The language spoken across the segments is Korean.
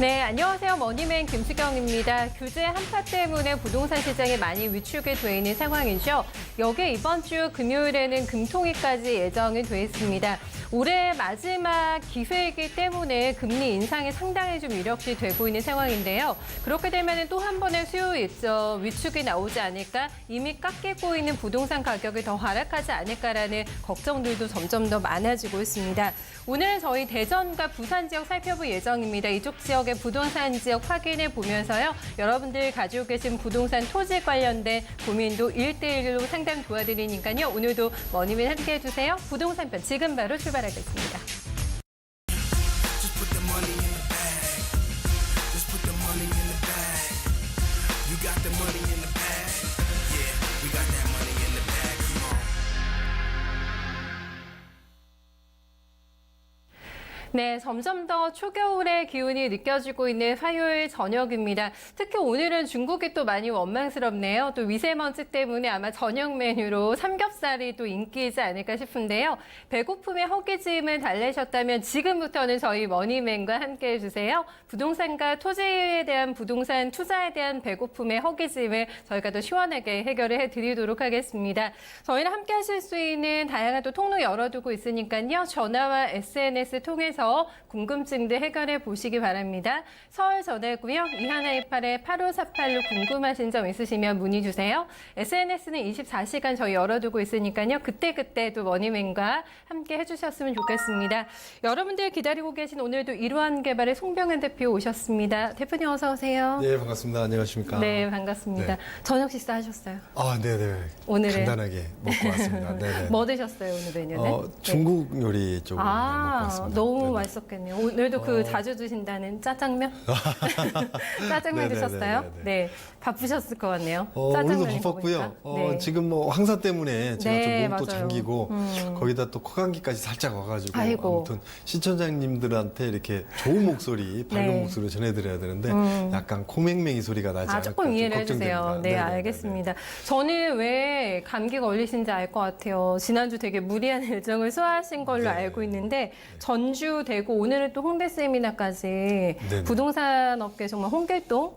네, 안녕하세요. 머니맨 김수경입니다. 규제 한파 때문에 부동산 시장이 많이 위축이 돼 있는 상황이죠. 여기에 이번 주 금요일에는 금통위까지 예정이 돼 있습니다. 올해 마지막 기회이기 때문에 금리 인상이 상당히 좀 유력시 되고 있는 상황인데요. 그렇게 되면 또 한 번의 수요 일정 위축이 나오지 않을까? 이미 깎이고 있는 부동산 가격이 더 하락하지 않을까라는 걱정들도 점점 더 많아지고 있습니다. 오늘 저희 대전과 부산 지역 살펴볼 예정입니다. 이쪽 지역의 부동산 지역 확인해 보면서요. 여러분들 가지고 계신 부동산 토지 관련된 고민도 1대1로 상담 도와드리니까요. 오늘도 머니맨 함께 해주세요. 부동산 편 지금 바로 출발하겠습니다. 네, 점점 더 초겨울의 기운이 느껴지고 있는 화요일 저녁입니다. 특히 오늘은 중국이 또 많이 원망스럽네요. 또 미세먼지 때문에 아마 저녁 메뉴로 삼겹살이 또 인기이지 않을까 싶은데요. 배고픔의 허기짐을 달래셨다면 지금부터는 저희 머니맨과 함께 해주세요. 부동산과 토지에 대한 부동산 투자에 대한 배고픔의 허기짐을 저희가 더 시원하게 해결을 해드리도록 하겠습니다. 저희랑 함께 하실 수 있는 다양한 또 통로 열어두고 있으니까요. 전화와 SNS 통해서 궁금증들 해결해 보시기 바랍니다. 서울 전화고요. 2128-8548로 궁금하신 점 있으시면 문의 주세요. SNS는 24시간 저희 열어두고 있으니까요. 그때그때 또 머니맨과 함께 해주셨으면 좋겠습니다. 여러분들 기다리고 계신 오늘도 이루한개발의 송병현 대표 오셨습니다. 대표님 어서 오세요. 네, 반갑습니다. 안녕하십니까? 네, 반갑습니다. 네. 저녁 식사 하셨어요? 아, 네네. 오늘은 간단하게 먹고 왔습니다. 네네. 뭐 드셨어요, 오늘 메뉴는? 중국 요리 쪽으로 먹고 왔습니다. 너무 네네. 맛있었겠네요. 오늘도 그 자주 드신다는 짜장면? 짜장면 네네네네네. 드셨어요? 네. 바쁘셨을 것 같네요. 오늘도 짜장면이 바빴고요. 먹으니까. 네. 지금 뭐 황사 때문에 제가 네, 좀 몸도 맞아요. 잠기고 거기다 또 코감기까지 살짝 와가지고 아이고. 아무튼 시청자님들한테 이렇게 좋은 목소리, 밝은 네. 목소리를 전해드려야 되는데 약간 코맹맹이 소리가 나지 않을까 조금 좀 이해를 걱정됩니다. 해주세요. 네, 네네네네. 알겠습니다. 저는 왜 감기 걸리신지 알 것 같아요. 지난주 되게 무리한 일정을 소화하신 걸로 네. 알고 있는데 전주, 대구, 오늘은 또 홍대 세미나까지 네네. 부동산 업계 정말 홍길동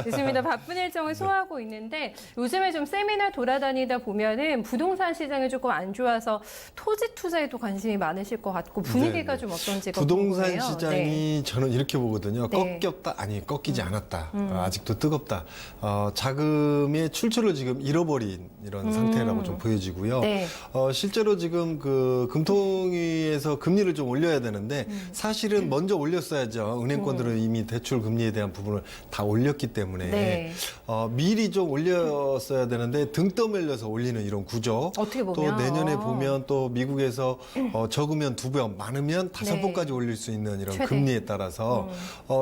있습니다. 바쁜 일정을 소화하고 있는데 요즘에 좀 세미나 돌아다니다 보면은 부동산 시장이 조금 안 좋아서 토지 투자에도 관심이 많으실 것 같고 분위기가 네네. 좀 어떤지가 부동산 궁금해요. 시장이 네. 저는 이렇게 보거든요. 네. 꺾였다, 아니 꺾이지 않았다. 아직도 뜨겁다. 자금의 출처를 지금 잃어버린 이런 상태라고 좀 보여지고요. 네. 실제로 지금 그 금통위에서 금리를 좀 올려야 되는데 사실은 먼저 올렸어야죠. 은행권들은 이미 대출 금리에 대한 부분을 다 올렸기 때문에 네. 미리 좀 올렸어야 되는데 등 떠밀려서 올리는 이런 구조. 어떻게 보면. 또 내년에 보면 또 미국에서 적으면 2배, 많으면 5배까지 네. 올릴 수 있는 이런 최대. 금리에 따라서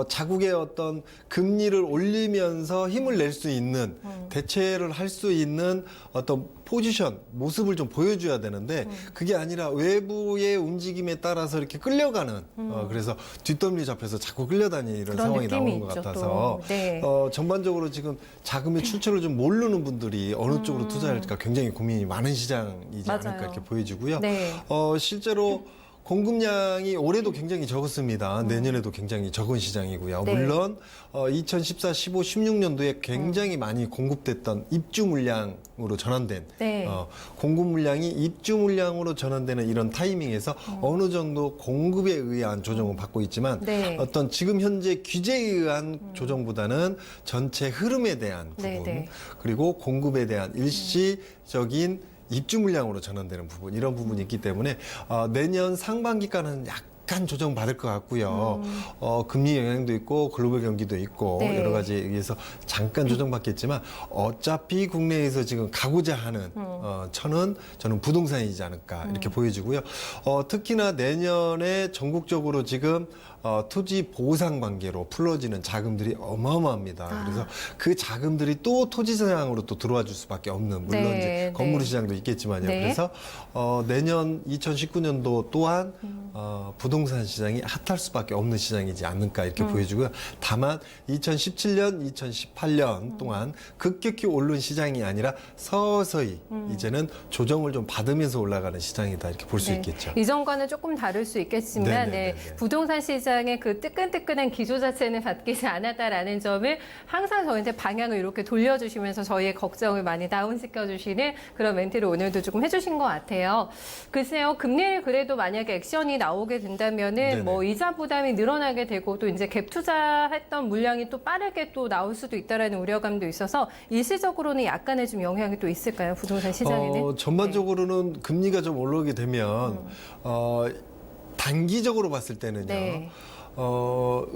자국의 어떤 금리를 올리면서 힘을 낼 수 있는 대체를 할 수 있는 어떤 포지션, 모습을 좀 보여줘야 되는데 그게 아니라 외부의 움직임에 따라서 이렇게 끌려가는 그래서 뒷덜미 잡혀서 자꾸 끌려다니는 이런 그런 상황이 느낌이 나오는 것 있죠, 같아서 또. 네. 전반적으로 지금 자금의 출처를 좀 모르는 분들이 어느 쪽으로 투자할까 굉장히 고민이 많은 시장이지 맞아요. 않을까 이렇게 보여지고요. 네. 실제로 공급량이 올해도 굉장히 적었습니다. 내년에도 굉장히 적은 시장이고요. 네. 물론 2014, 15, 16년도에 굉장히 많이 공급됐던 입주 물량으로 전환된 네. 공급 물량이 입주 물량으로 전환되는 이런 타이밍에서 어느 정도 공급에 의한 조정을 받고 있지만 네. 어떤 지금 현재 규제에 의한 조정보다는 전체 흐름에 대한 부분 네, 네. 그리고 공급에 대한 일시적인 입주 물량으로 전환되는 부분 이런 부분이 있기 때문에 내년 상반기까지는 약간 조정받을 것 같고요. 금리 영향도 있고 글로벌 경기도 있고 네. 여러 가지에 의해서 잠깐 조정받겠지만 어차피 국내에서 지금 가고자 하는 천은 저는 부동산이지 않을까 이렇게 보여지고요. 특히나 내년에 전국적으로 지금 토지 보상 관계로 풀어지는 자금들이 어마어마합니다. 그래서 그 자금들이 또 토지 시장으로 또 들어와 줄 수밖에 없는 물론 네, 이제 네. 건물 시장도 있겠지만요. 네. 그래서 내년 2019년도 또한 부동산 시장이 핫할 수밖에 없는 시장이지 않을까 이렇게 보여지고요. 다만 2017년, 2018년 동안 급격히 오른 시장이 아니라 서서히 이제는 조정을 좀 받으면서 올라가는 시장이다 이렇게 볼 수 네. 있겠죠. 이전과는 조금 다를 수 있겠지만 네네네네. 부동산 시장이 시장의 그 뜨끈뜨끈한 기조 자체는 바뀌지 않았다라는 점을 항상 저희한테 방향을 이렇게 돌려주시면서 저희의 걱정을 많이 다운시켜주시는 그런 멘트를 오늘도 조금 해주신 것 같아요. 글쎄요, 금리를 그래도 만약에 액션이 나오게 된다면은 네네. 뭐 이자 부담이 늘어나게 되고 또 이제 갭 투자했던 물량이 또 빠르게 또 나올 수도 있다라는 우려감도 있어서 일시적으로는 약간의 좀 영향이 또 있을까요, 부동산 시장에는? 전반적으로는 금리가 좀 올라오게 되면 단기적으로 봤을 때는요. 네.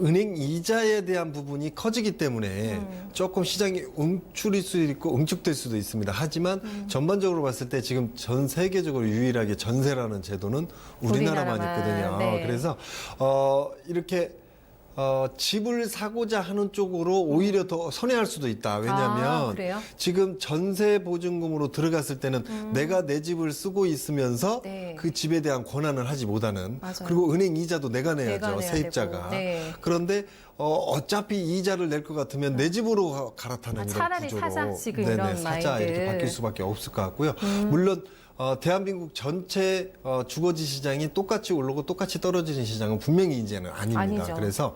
은행 이자에 대한 부분이 커지기 때문에 조금 시장이 움츠릴 수 있고 응축될 수도 있습니다. 하지만 전반적으로 봤을 때 지금 전 세계적으로 유일하게 전세라는 제도는 우리나라만 있거든요. 네. 그래서 이렇게 집을 사고자 하는 쪽으로 오히려 더 선회할 수도 있다. 왜냐하면 그래요? 지금 전세 보증금으로 들어갔을 때는 내가 내 집을 쓰고 있으면서 네. 그 집에 대한 권한을 하지 못하는 맞아요. 그리고 은행 이자도 내가 내야죠. 내야 세입자가. 되고. 네. 그런데 어차피 이자를 낼 것 같으면 내 집으로 갈아타는 이런 차라리 구조로 사자, 지금 이런 사자 마인드. 이렇게 바뀔 수밖에 없을 것 같고요. 물론 대한민국 전체 주거지 시장이 똑같이 오르고 똑같이 떨어지는 시장은 분명히 이제는 아닙니다. 아니죠. 그래서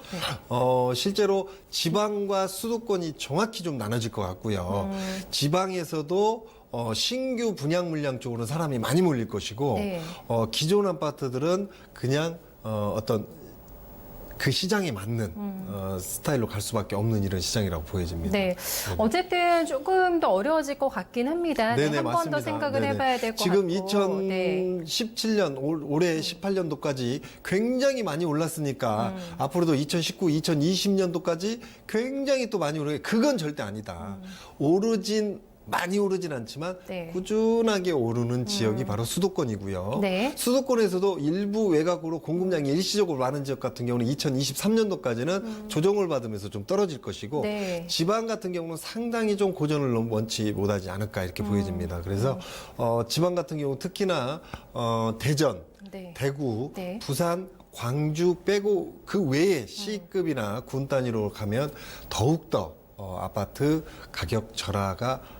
실제로 지방과 수도권이 정확히 좀 나눠질 것 같고요. 지방에서도 신규 분양 물량 쪽으로 사람이 많이 몰릴 것이고 네. 기존 아파트들은 그냥 어떤 그 시장에 맞는 스타일로 갈 수밖에 없는 이런 시장이라고 보여집니다. 네. 어쨌든 조금 더 어려워질 것 같긴 합니다. 네네, 한 번 더 맞습니다. 생각을 네네. 해봐야 될 것 지금 같고. 네. 2017년 올해 18년도까지 굉장히 많이 올랐으니까 앞으로도 2019, 2020년도까지 굉장히 또 많이 오르게 그건 절대 아니다. 많이 오르진 않지만 네. 꾸준하게 오르는 지역이 바로 수도권이고요. 네. 수도권에서도 일부 외곽으로 공급량이 일시적으로 많은 지역 같은 경우는 2023년도까지는 조정을 받으면서 좀 떨어질 것이고 네. 지방 같은 경우는 상당히 좀 고전을 너무 원치 못하지 않을까 이렇게 보여집니다. 그래서 지방 같은 경우 특히나 대전, 네. 대구, 네. 부산, 광주 빼고 그 외에 C급이나 군 단위로 가면 더욱더 아파트 가격 절하가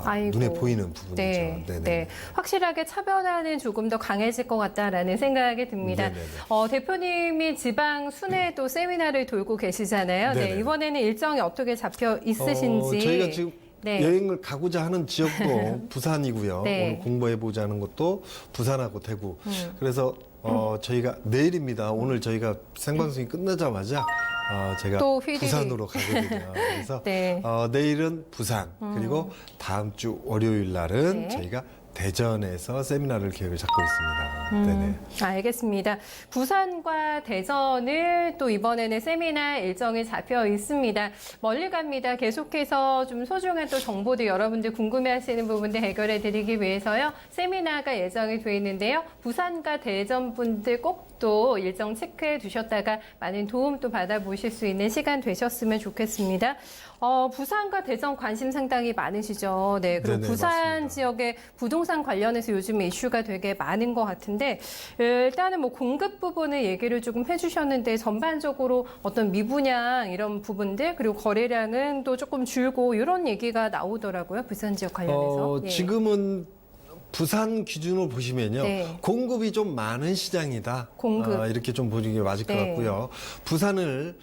아이고. 눈에 보이는 부분이죠. 네, 네네. 네. 확실하게 차변화는 조금 더 강해질 것 같다라는 생각이 듭니다. 네네네. 대표님이 지방 순회도 세미나를 돌고 계시잖아요. 네, 네네. 이번에는 일정이 어떻게 잡혀 있으신지. 저희가 지금 네. 여행을 가고자 하는 지역도 부산이고요. 네. 오늘 공부해보자 하는 것도 부산하고 대구. 그래서 저희가 내일입니다. 오늘 저희가 생방송이 끝나자마자 제가 또 휘리리. 부산으로 가거든요. 그래서 네. 내일은 부산 그리고 다음 주 월요일 날은 네. 저희가 대전에서 세미나를 계획을 잡고 있습니다. 네네. 알겠습니다. 부산과 대전을 또 이번에는 세미나 일정이 잡혀 있습니다. 멀리 갑니다. 계속해서 좀 소중한 또 정보들 여러분들 궁금해하시는 부분들 해결해 드리기 위해서요. 세미나가 예정이 돼 있는데요. 부산과 대전 분들 꼭 또 일정 체크해 두셨다가 많은 도움 또 받아보실 수 있는 시간 되셨으면 좋겠습니다. 부산과 대전 관심 상당히 많으시죠. 네, 그리고 네네, 부산 맞습니다. 지역의 부동산 관련해서 요즘에 이슈가 되게 많은 것 같은데 일단은 뭐 공급 부분을 얘기를 조금 해주셨는데 전반적으로 어떤 미분양 이런 부분들 그리고 거래량은 또 조금 줄고 이런 얘기가 나오더라고요. 부산 지역 관련해서. 예. 지금은 부산 기준으로 보시면요. 네. 공급이 좀 많은 시장이다. 공급. 이렇게 좀 보는 게 맞을 것 네. 같고요. 부산을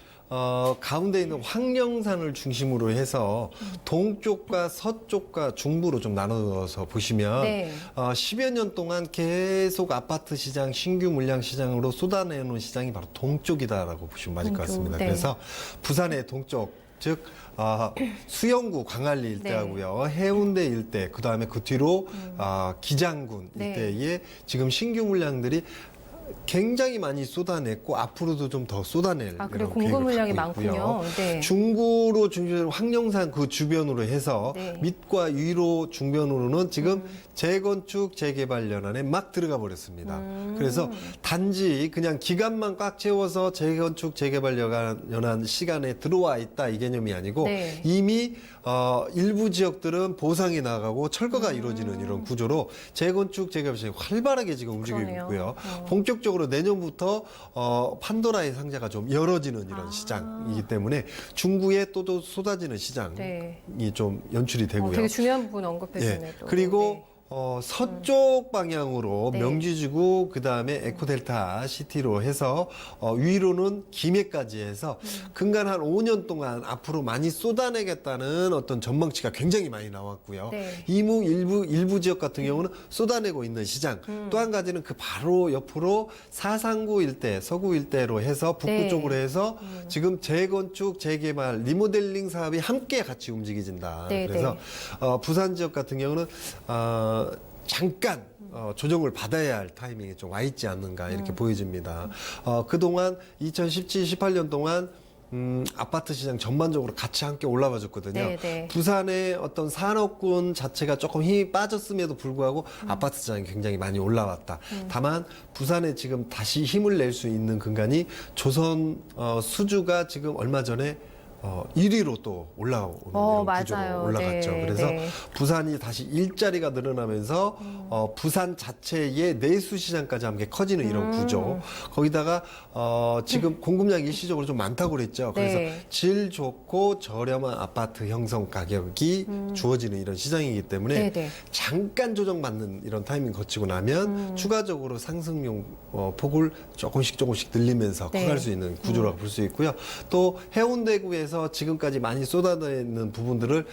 가운데 있는 황령산을 중심으로 해서 동쪽과 서쪽과 중부로 좀 나눠서 보시면 네. 10여 년 동안 계속 아파트 시장, 신규 물량 시장으로 쏟아내는 시장이 바로 동쪽이다라고 보시면 맞을 것 동쪽, 같습니다. 네. 그래서 부산의 동쪽, 즉 수영구 광안리 일대하고요, 해운대 일대, 그 다음에 그 뒤로 기장군 네. 일대에 지금 신규 물량들이 굉장히 많이 쏟아냈고 앞으로도 좀 더 쏟아낼 그래 이런 공급 계획을 물량이 갖고 있고요. 많군요. 네. 중구로 중심으로 황령산 그 주변으로 해서 네. 밑과 위로 중변으로는 지금 재건축 재개발 연안에 막 들어가 버렸습니다. 그래서 단지 그냥 기간만 꽉 채워서 재건축 재개발 연안 시간에 들어와 있다 이 개념이 아니고 네. 이미 일부 지역들은 보상이 나가고 철거가 이루어지는 이런 구조로 재건축 재개발이 활발하게 지금 움직이고 그러네요. 있고요. 본격적으로 내년부터 판도라의 상자가 좀 열어지는 이런 시장이기 때문에 중구에 또 쏟아지는 시장이 네. 좀 연출이 되고요. 되게 중요한 부분 언급해 예. 주네요. 또. 그리고 서쪽 방향으로 네. 명지지구 그다음에 에코델타 시티로 해서 위로는 김해까지 해서 근간 한 5년 동안 앞으로 많이 쏟아내겠다는 어떤 전망치가 굉장히 많이 나왔고요. 네. 이무 일부 지역 같은 경우는 쏟아내고 있는 시장. 또 한 가지는 그 바로 옆으로 사상구 일대, 서구 일대로 해서 북구 네. 쪽으로 해서 지금 재건축, 재개발, 리모델링 사업이 함께 같이 움직여진다. 네, 그래서 부산 지역 같은 경우는 잠깐 조정을 받아야 할 타이밍에 좀 와 있지 않는가 이렇게 보여집니다. 그동안 2017, 18년 동안 아파트 시장 전반적으로 같이 함께 올라와 줬거든요. 네, 네. 부산의 어떤 산업군 자체가 조금 힘이 빠졌음에도 불구하고 아파트 시장이 굉장히 많이 올라왔다. 다만 부산에 지금 다시 힘을 낼 수 있는 근간이 조선 수주가 지금 얼마 전에 1위로 또 올라오는 이런 구조로 맞아요. 올라갔죠. 네, 그래서 네. 부산이 다시 일자리가 늘어나면서 부산 자체의 내수 시장까지 함께 커지는 이런 구조. 거기다가 지금 공급량이 일시적으로 좀 많다고 그랬죠. 그래서 네. 질 좋고 저렴한 아파트 형성 가격이 주어지는 이런 시장이기 때문에 네, 네. 잠깐 조정받는 이런 타이밍 거치고 나면 추가적으로 상승용 폭을 조금씩 늘리면서 네. 커갈 수 있는 구조라고 볼 수 있고요. 또 해운대구에서 지금까지 많이 쏟아내는 부분들을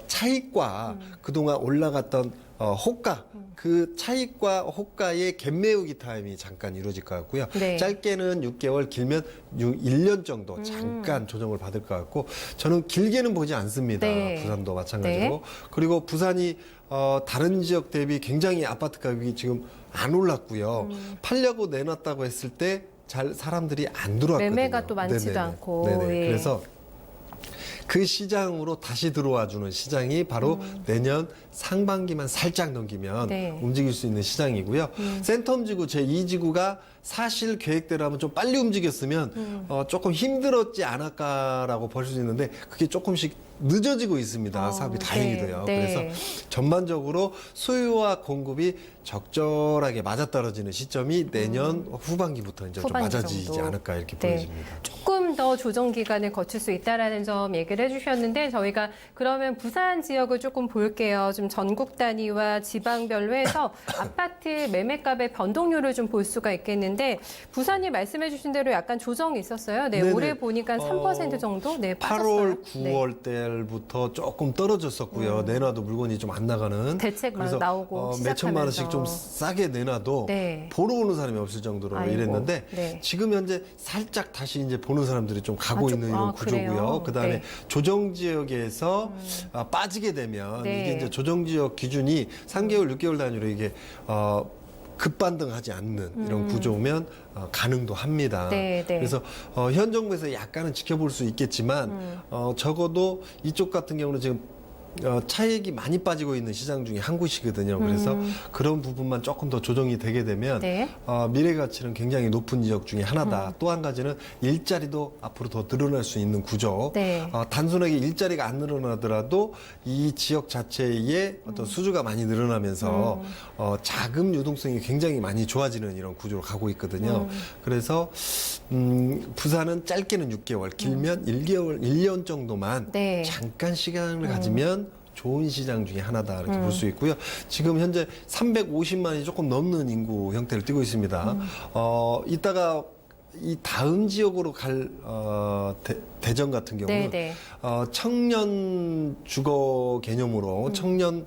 차익과 그동안 올라갔던 호가 그 차익과 호가의 갭 메우기 타임이 잠깐 이루어질 것 같고요. 네. 짧게는 6개월, 길면 1년 정도 잠깐 조정을 받을 것 같고 저는 길게는 보지 않습니다. 네. 부산도 마찬가지고. 네. 그리고 부산이 다른 지역 대비 굉장히 아파트 가격이 지금 안 올랐고요. 팔려고 내놨다고 했을 때 사람들이 안 들어왔거든요. 매매가 또 많지도 네네네. 않고. 네네. 예. 그래서 그 시장으로 다시 들어와 주는 시장이 바로 내년 상반기만 살짝 넘기면 네. 움직일 수 있는 시장이고요. 센텀지구 제2지구가 사실 계획대로라면 좀 빨리 움직였으면 조금 힘들었지 않을까라고 볼 수 있는데 그게 조금씩 늦어지고 있습니다. 사업이 다행히도요. 네. 그래서 전반적으로 수요와 공급이 적절하게 맞아떨어지는 시점이 내년 후반기부터 이제 좀 후반기 맞아지지 정도. 않을까 이렇게 네. 보여집니다. 조금 더 조정 기간을 거칠 수 있다라는 점 얘기를 해주셨는데 저희가 그러면 부산 지역을 조금 볼게요. 좀 전국 단위와 지방별로 해서 아파트 매매값의 변동률을 좀 볼 수가 있겠는데 부산이 말씀해주신 대로 약간 조정이 있었어요. 네, 네네. 올해 보니까 3% 정도 네, 빠졌어요. 8월, 9월 달부터 조금 떨어졌었고요. 내놔도 물건이 좀 안 나가는. 대책 막 그래서 나오고 몇 천만 원씩 시작하면서. 좀 싸게 내놔도 네. 보러 오는 사람이 없을 정도로 아이고, 이랬는데 네. 지금 현재 살짝 다시 이제 보는 사람들이 좀 가고 있는 이런 그래요? 구조고요. 그다음에 네. 조정 지역에서 빠지게 되면 네. 이게 이제 조정 지역 기준이 3개월, 6개월 단위로 이게 급반등하지 않는 이런 구조면 가능도 합니다. 네, 네. 그래서 현 정부에서 약간은 지켜볼 수 있겠지만 적어도 이쪽 같은 경우는 지금 차익이 많이 빠지고 있는 시장 중에 한 곳이거든요. 그래서 그런 부분만 조금 더 조정이 되게 되면 네. 미래 가치는 굉장히 높은 지역 중에 하나다. 또 한 가지는 일자리도 앞으로 더 늘어날 수 있는 구조. 네. 단순하게 일자리가 안 늘어나더라도 이 지역 자체의 어떤 수주가 많이 늘어나면서 자금 유동성이 굉장히 많이 좋아지는 이런 구조로 가고 있거든요. 그래서 부산은 짧게는 6개월, 길면 1개월, 1년 정도만 네. 잠깐 시간을 가지면 좋은 시장 중에 하나다 이렇게 볼 수 있고요. 지금 현재 350만이 조금 넘는 인구 형태를 띠고 있습니다. 이따가 이 다음 지역으로 갈 대전 같은 경우는 네, 네. 청년 주거 개념으로 청년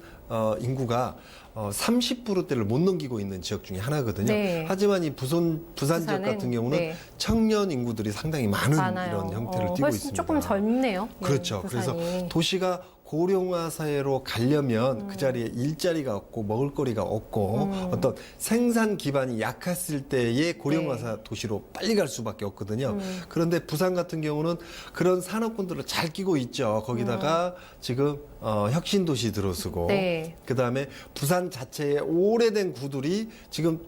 인구가 30%대를 못 넘기고 있는 지역 중에 하나거든요. 네. 하지만 이 부산 지역 부산은, 같은 경우는 네. 청년 인구들이 상당히 많은 많아요. 이런 형태를 띠고 훨씬 있습니다. 조금 젊네요. 예, 그렇죠. 부산이. 그래서 도시가 고령화 사회로 가려면 그 자리에 일자리가 없고 먹을거리가 없고 어떤 생산 기반이 약했을 때의 고령화 네. 도시로 빨리 갈 수밖에 없거든요. 그런데 부산 같은 경우는 그런 산업군들을 잘 끼고 있죠. 거기다가 지금 혁신 도시 들어서고 네. 그다음에 부산 자체의 오래된 구들이 지금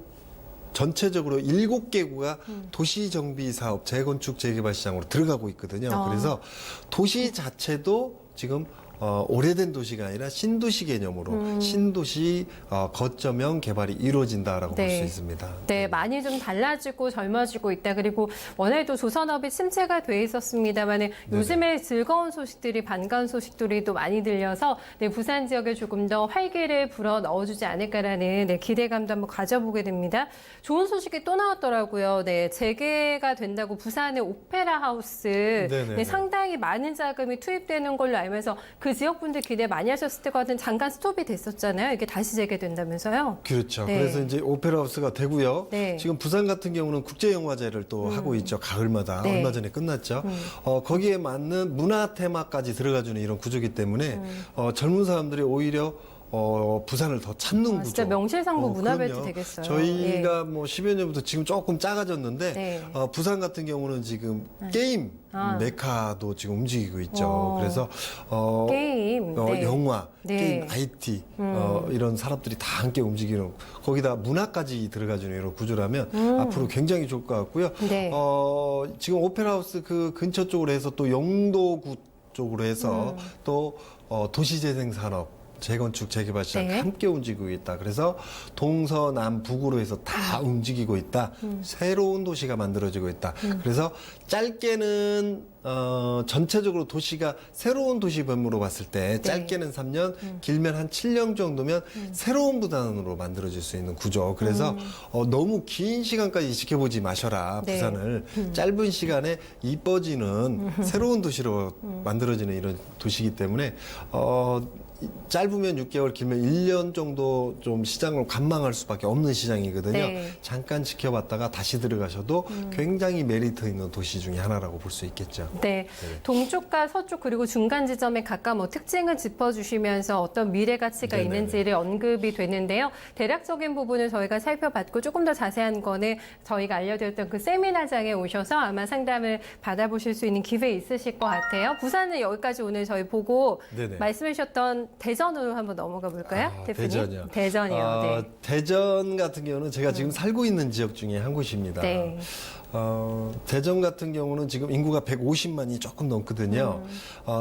전체적으로 7개구가 도시정비 사업, 재건축, 재개발 시장으로 들어가고 있거든요. 그래서 도시 자체도 지금 오래된 도시가 아니라 신도시 개념으로 신도시 거점형 개발이 이루어진다라고 볼 수 있습니다. 네, 많이 좀 달라지고 젊어지고 있다. 그리고 원래도 조선업이 침체가 돼 있었습니다만 요즘에 즐거운 소식들이 반가운 소식들이 또 많이 들려서 네, 부산 지역에 조금 더 활기를 불어 넣어주지 않을까라는 네, 기대감도 한번 가져보게 됩니다. 좋은 소식이 또 나왔더라고요. 네, 재개가 된다고 부산의 오페라 하우스 네, 상당히 많은 자금이 투입되는 걸로 알면서 그 지역 분들 기대 많이 하셨을 때거든 잠깐 스톱이 됐었잖아요. 이게 다시 재개된다면서요? 그렇죠. 네. 그래서 이제 오페라 하우스가 되고요. 네. 지금 부산 같은 경우는 국제영화제를 또 하고 있죠. 가을마다. 네. 얼마 전에 끝났죠. 거기에 맞는 문화 테마까지 들어가주는 이런 구조기 때문에 젊은 사람들이 오히려 부산을 더 찾는 구조. 진짜 명실상부 문화벨트 그럼요. 되겠어요. 저희가 뭐 10여 년부터 지금 조금 작아졌는데 네. 부산 같은 경우는 지금 게임 메카도 지금 움직이고 있죠. 그래서 게임, 네. 영화, 네. 게임, IT 이런 산업들이 다 함께 움직이는 거기다 문화까지 들어가주는 이런 구조라면 앞으로 굉장히 좋을 것 같고요. 네. 지금 오페라하우스 그 근처 쪽으로 해서 또 영도구 쪽으로 해서 또 도시재생 산업 재건축, 재개발 시장 네. 함께 움직이고 있다. 그래서 동서남북으로 해서 다 움직이고 있다. 새로운 도시가 만들어지고 있다. 그래서 짧게는 전체적으로 도시가 새로운 도시 변모로 봤을 때 짧게는 3년, 길면 한 7년 정도면 새로운 부산으로 만들어질 수 있는 구조. 그래서 너무 긴 시간까지 지켜보지 마셔라. 네. 부산을 짧은 시간에 이뻐지는 새로운 도시로 만들어지는 이런 도시이기 때문에 짧으면 6개월, 길면 1년 정도 좀 시장을 관망할 수밖에 없는 시장이거든요. 네. 잠깐 지켜봤다가 다시 들어가셔도 굉장히 메리트 있는 도시 중에 하나라고 볼 수 있겠죠. 네, 동쪽과 서쪽 그리고 중간 지점에 각각 뭐 특징을 짚어주시면서 어떤 미래 가치가 네네네. 있는지를 언급이 되는데요. 대략적인 부분을 저희가 살펴봤고 조금 더 자세한 거는 저희가 알려드렸던 그 세미나장에 오셔서 아마 상담을 받아보실 수 있는 기회 있으실 것 같아요. 부산은 여기까지 오늘 저희 보고 네네. 말씀해 주셨던 대전으로 한번 넘어가 볼까요? 대표님? 대전이요. 대전이요. 네. 대전 같은 경우는 제가 지금 살고 있는 지역 중에 한 곳입니다. 네. 대전 같은 경우는 지금 인구가 150만이 조금 넘거든요.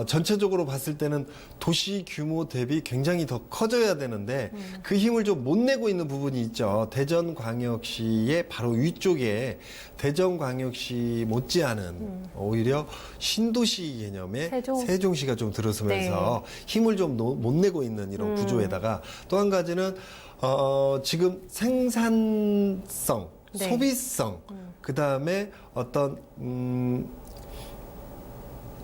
전체적으로 봤을 때는 도시 규모 대비 굉장히 더 커져야 되는데 그 힘을 좀 못 내고 있는 부분이 있죠. 대전광역시의 바로 위쪽에 대전광역시 못지않은 오히려 신도시 개념의 세종시가 좀 들어서면서 힘을 좀 못 내고 있는 이런 구조에다가 또 한 가지는 지금 생산성, 네. 소비성, 그 다음에 어떤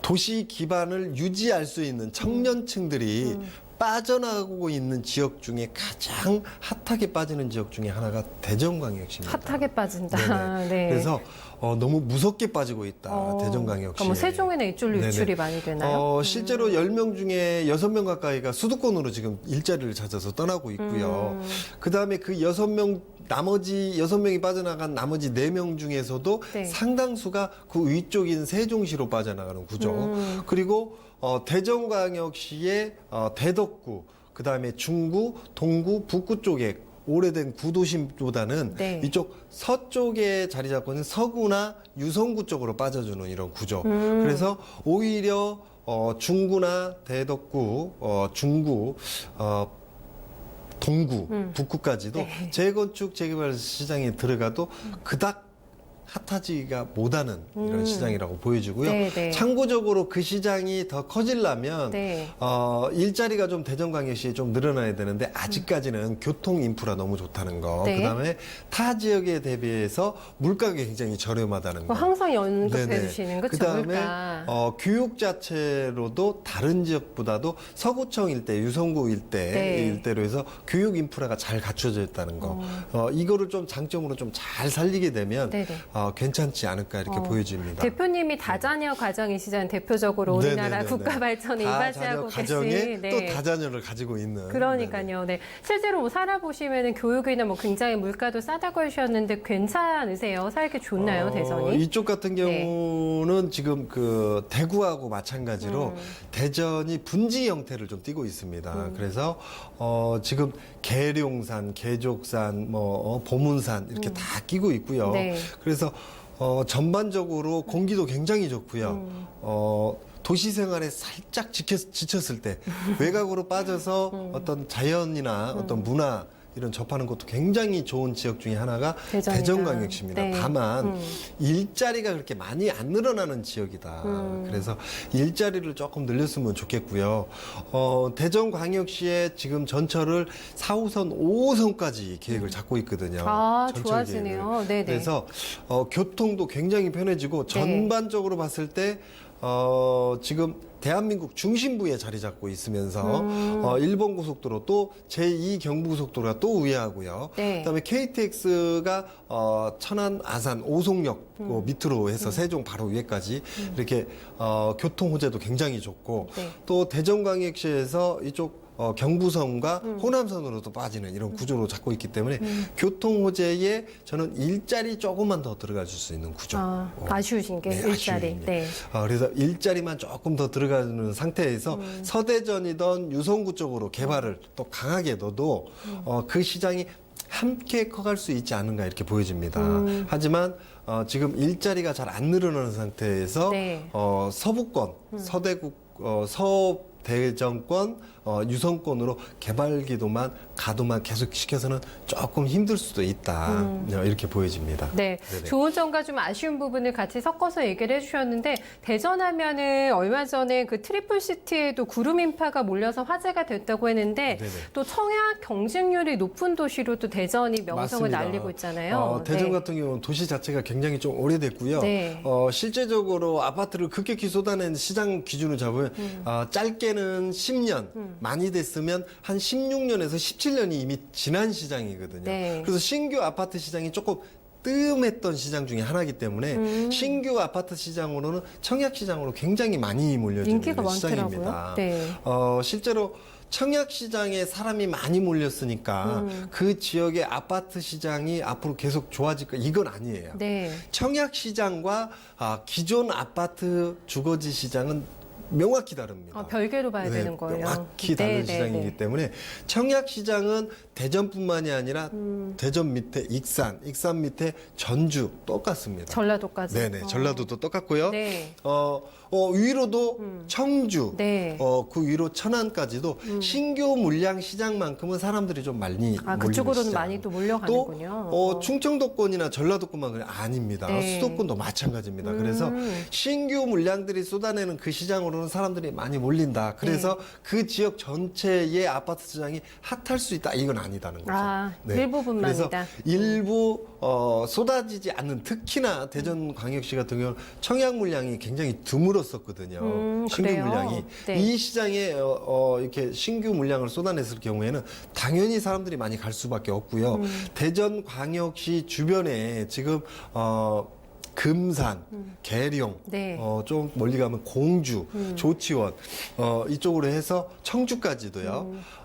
도시 기반을 유지할 수 있는 청년층들이 빠져나가고 있는 지역 중에 가장 핫하게 빠지는 지역 중에 하나가 대전광역시입니다. 핫하게 빠진다. 네. 그래서 너무 무섭게 빠지고 있다. 대전광역시. 그럼 세종에는 이쪽으로 유출이 많이 되나요? 실제로 10명 중에 6명 가까이가 수도권으로 지금 일자리를 찾아서 떠나고 있고요. 그다음에 그 6명 나머지 6명이 빠져나간 나머지 4명 중에서도 네. 상당수가 그 위쪽인 세종시로 빠져나가는 구조. 그리고 대전광역시의 대덕구, 그다음에 중구, 동구, 북구 쪽에 오래된 구도심보다는 네. 이쪽 서쪽에 자리 잡고 있는 서구나 유성구 쪽으로 빠져주는 이런 구조. 그래서 오히려 중구나 대덕구, 중구, 동구, 북구까지도 네. 재건축, 재개발 시장에 들어가도 그닥 핫하지가 못하는 이런 시장이라고 보여지고요. 네, 네. 참고적으로 그 시장이 더 커지려면 네. 일자리가 좀 대전광역시에 좀 늘어나야 되는데 아직까지는 교통 인프라 너무 좋다는 거. 네. 그다음에 타 지역에 대비해서 물가가 굉장히 저렴하다는 거. 항상 연급해 네네. 주시는 그쵸? 그다음에 물가. 교육 자체로도 다른 지역보다도 서구청 일대, 유성구 일대 네. 일대로 해서 교육 인프라가 잘 갖춰져 있다는 거. 이거를 좀 장점으로 좀 잘 살리게 되면 네네. 괜찮지 않을까 이렇게 보여집니다. 대표님이 다자녀 가정이시잖아요. 대표적으로 우리나라 네네네네. 국가 발전에 이바지하고 가정에 계신. 네. 또 다자녀를 가지고 있는. 그러니까요. 네. 실제로 뭐 살아보시면은 교육이나 뭐 굉장히 물가도 싸다고 하셨는데 괜찮으세요? 살기 좋나요, 대전이? 이쪽 같은 경우는 지금 그 대구하고 마찬가지로 대전이 분지 형태를 좀 띠고 있습니다. 그래서 지금 계룡산, 계족산, 보문산 이렇게 다 끼고 있고요. 네. 그래서 전반적으로 공기도 굉장히 좋고요. 도시 생활에 살짝 지쳤을 때 외곽으로 빠져서 어떤 자연이나 어떤 문화 이런 접하는 것도 굉장히 좋은 지역 중에 하나가 대전이다. 대전광역시입니다. 네. 다만 일자리가 그렇게 많이 안 늘어나는 지역이다. 그래서 일자리를 조금 늘렸으면 좋겠고요. 대전광역시에 지금 전철을 4호선, 5호선까지 계획을 잡고 있거든요. 아, 전철 좋아지네요. 계획을. 네네. 그래서 교통도 굉장히 편해지고 전반적으로 봤을 때 지금 대한민국 중심부에 자리 잡고 있으면서 일본 고속도로 또 제2 경부고속도로가 또 우회하고요. 네. 그다음에 KTX가 천안, 아산, 오송역 그 밑으로 해서 세종 바로 위에까지 이렇게 교통 호재도 굉장히 좋고 네. 또 대전광역시에서 이쪽 경부선과 호남선으로도 빠지는 이런 구조로 잡고 있기 때문에 교통 호재에 저는 일자리 조금만 더 들어가 줄 수 있는 구조. 아쉬우신 게 네, 일자리. 아쉬운 게. 네. 그래서 일자리만 조금 더 들어가는 상태에서 서대전이던 유성구 쪽으로 개발을 또 강하게 넣어도 그 시장이 함께 커갈 수 있지 않은가 이렇게 보여집니다. 하지만 지금 일자리가 잘 안 늘어나는 상태에서 네. 서부권, 서대국, 서대전권, 유성권으로 개발기도만 가도만 계속 시켜서는 조금 힘들 수도 있다. 이렇게 보여집니다. 네, 네네. 좋은 점과 좀 아쉬운 부분을 같이 섞어서 얘기를 해주셨는데 대전하면은 얼마 전에 그 트리플 시티에도 구름 인파가 몰려서 화제가 됐다고 했는데 네네. 또 청약 경쟁률이 높은 도시로 또 대전이 명성을 맞습니다. 날리고 있잖아요. 대전 네. 같은 경우는 도시 자체가 굉장히 좀 오래됐고요. 네. 실제적으로 아파트를 급격히 쏟아낸 시장 기준을 잡으면 짧게는 10년, 많이 됐으면 한 16년에서 17년이 이미 지난 시장이거든요. 네. 그래서 신규 아파트 시장이 조금 뜸했던 시장 중에 하나이기 때문에 신규 아파트 시장으로는 청약 시장으로 굉장히 많이 몰려지는 인기가 많더라고요. 시장입니다. 네. 실제로 청약 시장에 사람이 많이 몰렸으니까 그 지역의 아파트 시장이 앞으로 계속 좋아질까 이건 아니에요. 네. 청약 시장과 기존 아파트 주거지 시장은 명확히 다릅니다. 별개로 봐야 네, 되는 거예요. 명확히 다른 네, 네, 시장이기 네. 때문에 청약 시장은 대전뿐만이 아니라 대전 밑에 익산 밑에 전주 똑같습니다. 전라도까지. 네네, 전라도도 똑같고요. 네. 위로도 청주, 네. 그 위로 천안까지도 신규 물량 시장만큼은 사람들이 좀 많이 몰리는 그쪽으로는 시장. 많이 또 몰려가는군요. 또 충청도권이나 전라도권만 그래 아닙니다. 네. 수도권도 마찬가지입니다. 그래서 신규 물량들이 쏟아내는 그 시장으로는 사람들이 많이 몰린다. 그래서 그 지역 전체의 아파트 시장이 핫할 수 있다. 이건 아니다는 거죠. 일부분만이다. 그래서 일부 쏟아지지 않는 특히나 대전광역시 같은 경우는 청약 물량이 굉장히 드물었었거든요. 신규 그래요? 물량이 네. 이 시장에 이렇게 신규 물량을 쏟아냈을 경우에는 당연히 사람들이 많이 갈 수밖에 없고요. 대전광역시 주변에 지금 금산, 계룡, 네. 좀 멀리 가면 공주, 조치원, 이쪽으로 해서 청주까지도요.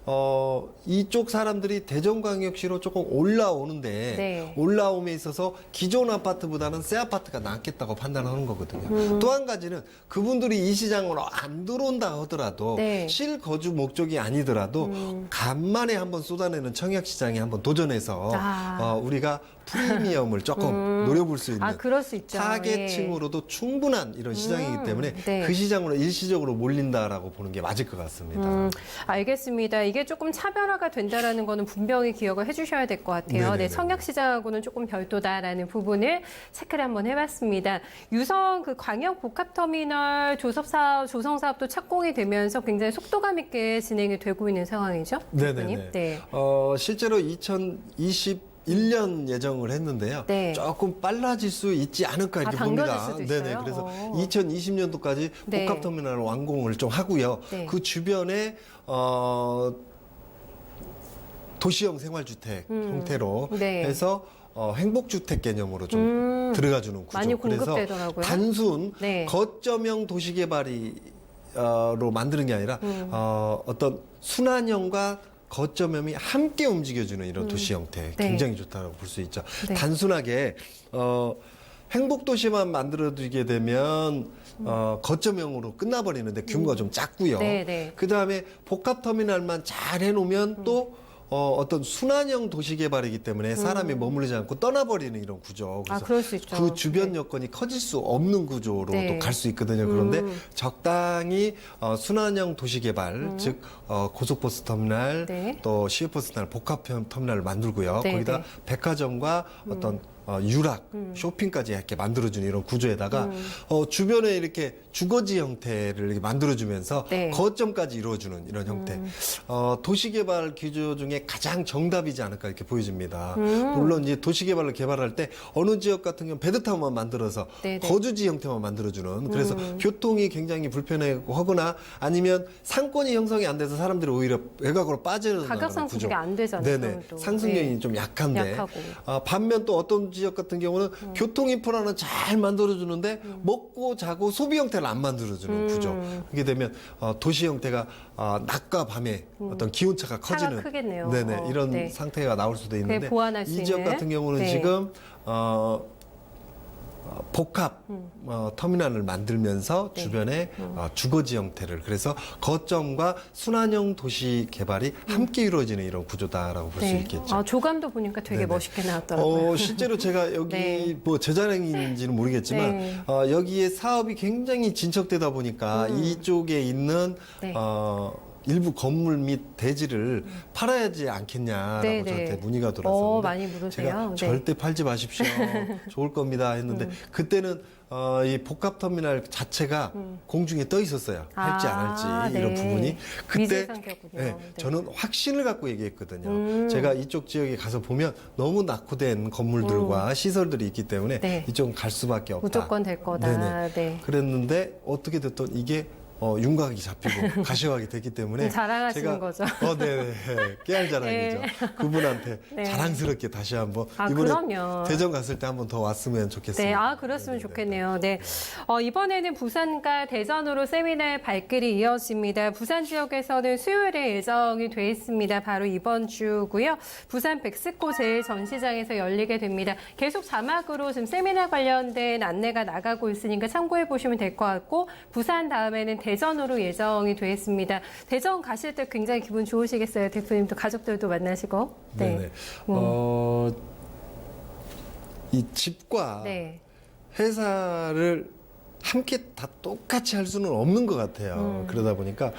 이쪽 사람들이 대전광역시로 조금 올라오는데 네. 올라옴에 있어서 기존 아파트보다는 새 아파트가 낫겠다고 판단하는 거거든요. 또 한 가지는 그분들이 이 시장으로 안 들어온다 하더라도 네. 실거주 목적이 아니더라도 간만에 한번 쏟아내는 청약 시장에 한번 도전해서 우리가 프리미엄을 조금 노려볼 수 있는 그럴 수 있죠. 타겟층으로도 충분한 이런 시장이기 때문에 네. 그 시장으로 일시적으로 몰린다라고 보는 게 맞을 것 같습니다. 알겠습니다. 이게 조금 차별화가 된다라는 거는 분명히 기억을 해주셔야 될 것 같아요. 네네네. 네, 청약시장하고는 조금 별도다라는 부분을 체크를 한번 해봤습니다. 유성 그 광역복합터미널 조성 사업도 착공이 되면서 굉장히 속도감 있게 진행이 되고 있는 상황이죠. 대표님? 네네네. 네. 실제로 2021년 예정을 했는데요. 네. 조금 빨라질 수 있지 않을까 이렇게 당겨질 봅니다. 수도 있어요? 그래서 오. 2020년도까지 네. 복합터미널 완공을 좀 하고요. 네. 그 주변에 도시형 생활주택 형태로 네. 해서 행복주택 개념으로 좀 들어가주는 구조. 많이 그래서 공급되더라고요. 단순 네. 거점형 도시개발이 로 만드는 게 아니라 어떤 순환형과 거점형이 함께 움직여주는 이런 도시 형태 네. 굉장히 좋다고 볼 수 있죠. 네. 단순하게 행복도시만 만들어지게 되면 거점형으로 끝나버리는데 규모가 좀 작고요. 네, 네. 그 다음에 복합터미널만 잘 해놓으면 또 어떤 순환형 도시 개발이기 때문에 사람이 머물리지 않고 떠나버리는 이런 구조. 그래서 그럴 수 있죠. 그 주변 여건이 커질 수 없는 구조로 네. 또 갈 수 있거든요. 그런데 적당히 순환형 도시 개발, 즉 고속버스 터미널, 네. 또 시외버스 터미널, 복합 터미널을 만들고요. 네, 거기다 네. 백화점과 어떤 유락, 쇼핑까지 이렇게 만들어주는 이런 구조에다가 주변에 이렇게 주거지 형태를 이렇게 만들어주면서 네. 거점까지 이루어주는 이런 형태. 도시개발 기조 중에 가장 정답이지 않을까 이렇게 보여집니다. 물론 이제 도시개발을 개발할 때 어느 지역 같은 경우는 베드타운만 만들어서 네네. 거주지 형태만 만들어주는 그래서 교통이 굉장히 불편하거나 아니면 상권이 형성이 안 돼서 사람들이 오히려 외곽으로 빠지는 가격 상승이 구조. 안 되잖아요. 네네. 또. 상승력이 네. 좀 약한데 약하고. 반면 또 어떤 지역 같은 경우는 교통 인프라는 잘 만들어주는데 먹고 자고 소비 형태를 안 만들어주는 구조. 그렇게 되면 도시 형태가 낮과 밤에 어떤 기온차가 차가 커지는 크겠네요. 네네 이런 네. 상태가 나올 수도 있는데 보완할 수 이 지역 있는. 같은 경우는 네. 지금 복합 터미널을 만들면서 네. 주변에 주거지 형태를 그래서 거점과 순환형 도시 개발이 함께 이루어지는 이런 구조다라고 볼 수 네. 있겠죠. 조감도 보니까 되게 네네. 멋있게 나왔더라고요. 실제로 제가 여기 네. 뭐 제 자랑인지는 모르겠지만 네. 여기에 사업이 굉장히 진척되다 보니까 이쪽에 있는 네. 일부 건물 및 대지를 팔아야지 않겠냐라고 네, 네. 저한테 문의가 들어왔었는데 많이 물으세요. 제가 네. 절대 팔지 마십시오. 좋을 겁니다 했는데 그때는 이 복합터미널 자체가 공중에 떠 있었어요. 할지 안 할지 이런 네. 부분이 그때 미지상태였군요. 네, 네. 저는 확신을 갖고 얘기했거든요. 제가 이쪽 지역에 가서 보면 너무 낙후된 건물들과 시설들이 있기 때문에 네. 이쪽은 갈 수밖에 없다. 무조건 될 거다. 네네. 네. 그랬는데 어떻게 됐든 이게 윤곽이 잡히고 가시화가 됐기 때문에 자랑하시는 거죠. 네, 깨알 자랑이죠. 네. 그분한테 네. 자랑스럽게 다시 한번 아, 이번에 그럼요. 대전 갔을 때 한번 더 왔으면 좋겠습니다. 네, 그랬으면 좋겠네요. 네. 이번에는 부산과 대전으로 세미나 발길이 이어집니다. 부산 지역에서는 수요일에 예정이 돼 있습니다. 바로 이번 주고요. 부산 백스코 제1전시장에서 열리게 됩니다. 계속 자막으로 지금 세미나 관련된 안내가 나가고 있으니까 참고해 보시면 될 것 같고 부산 다음에는 대전으로 예정이 돼 있습니다. 대전 가실 때 굉장히 기분 좋으시겠어요. 대표님도 가족들도 만나시고. 네네. 이 집과 네. 회사를 함께 다 똑같이 할 수는 없는 것 같아요. 그러다 보니까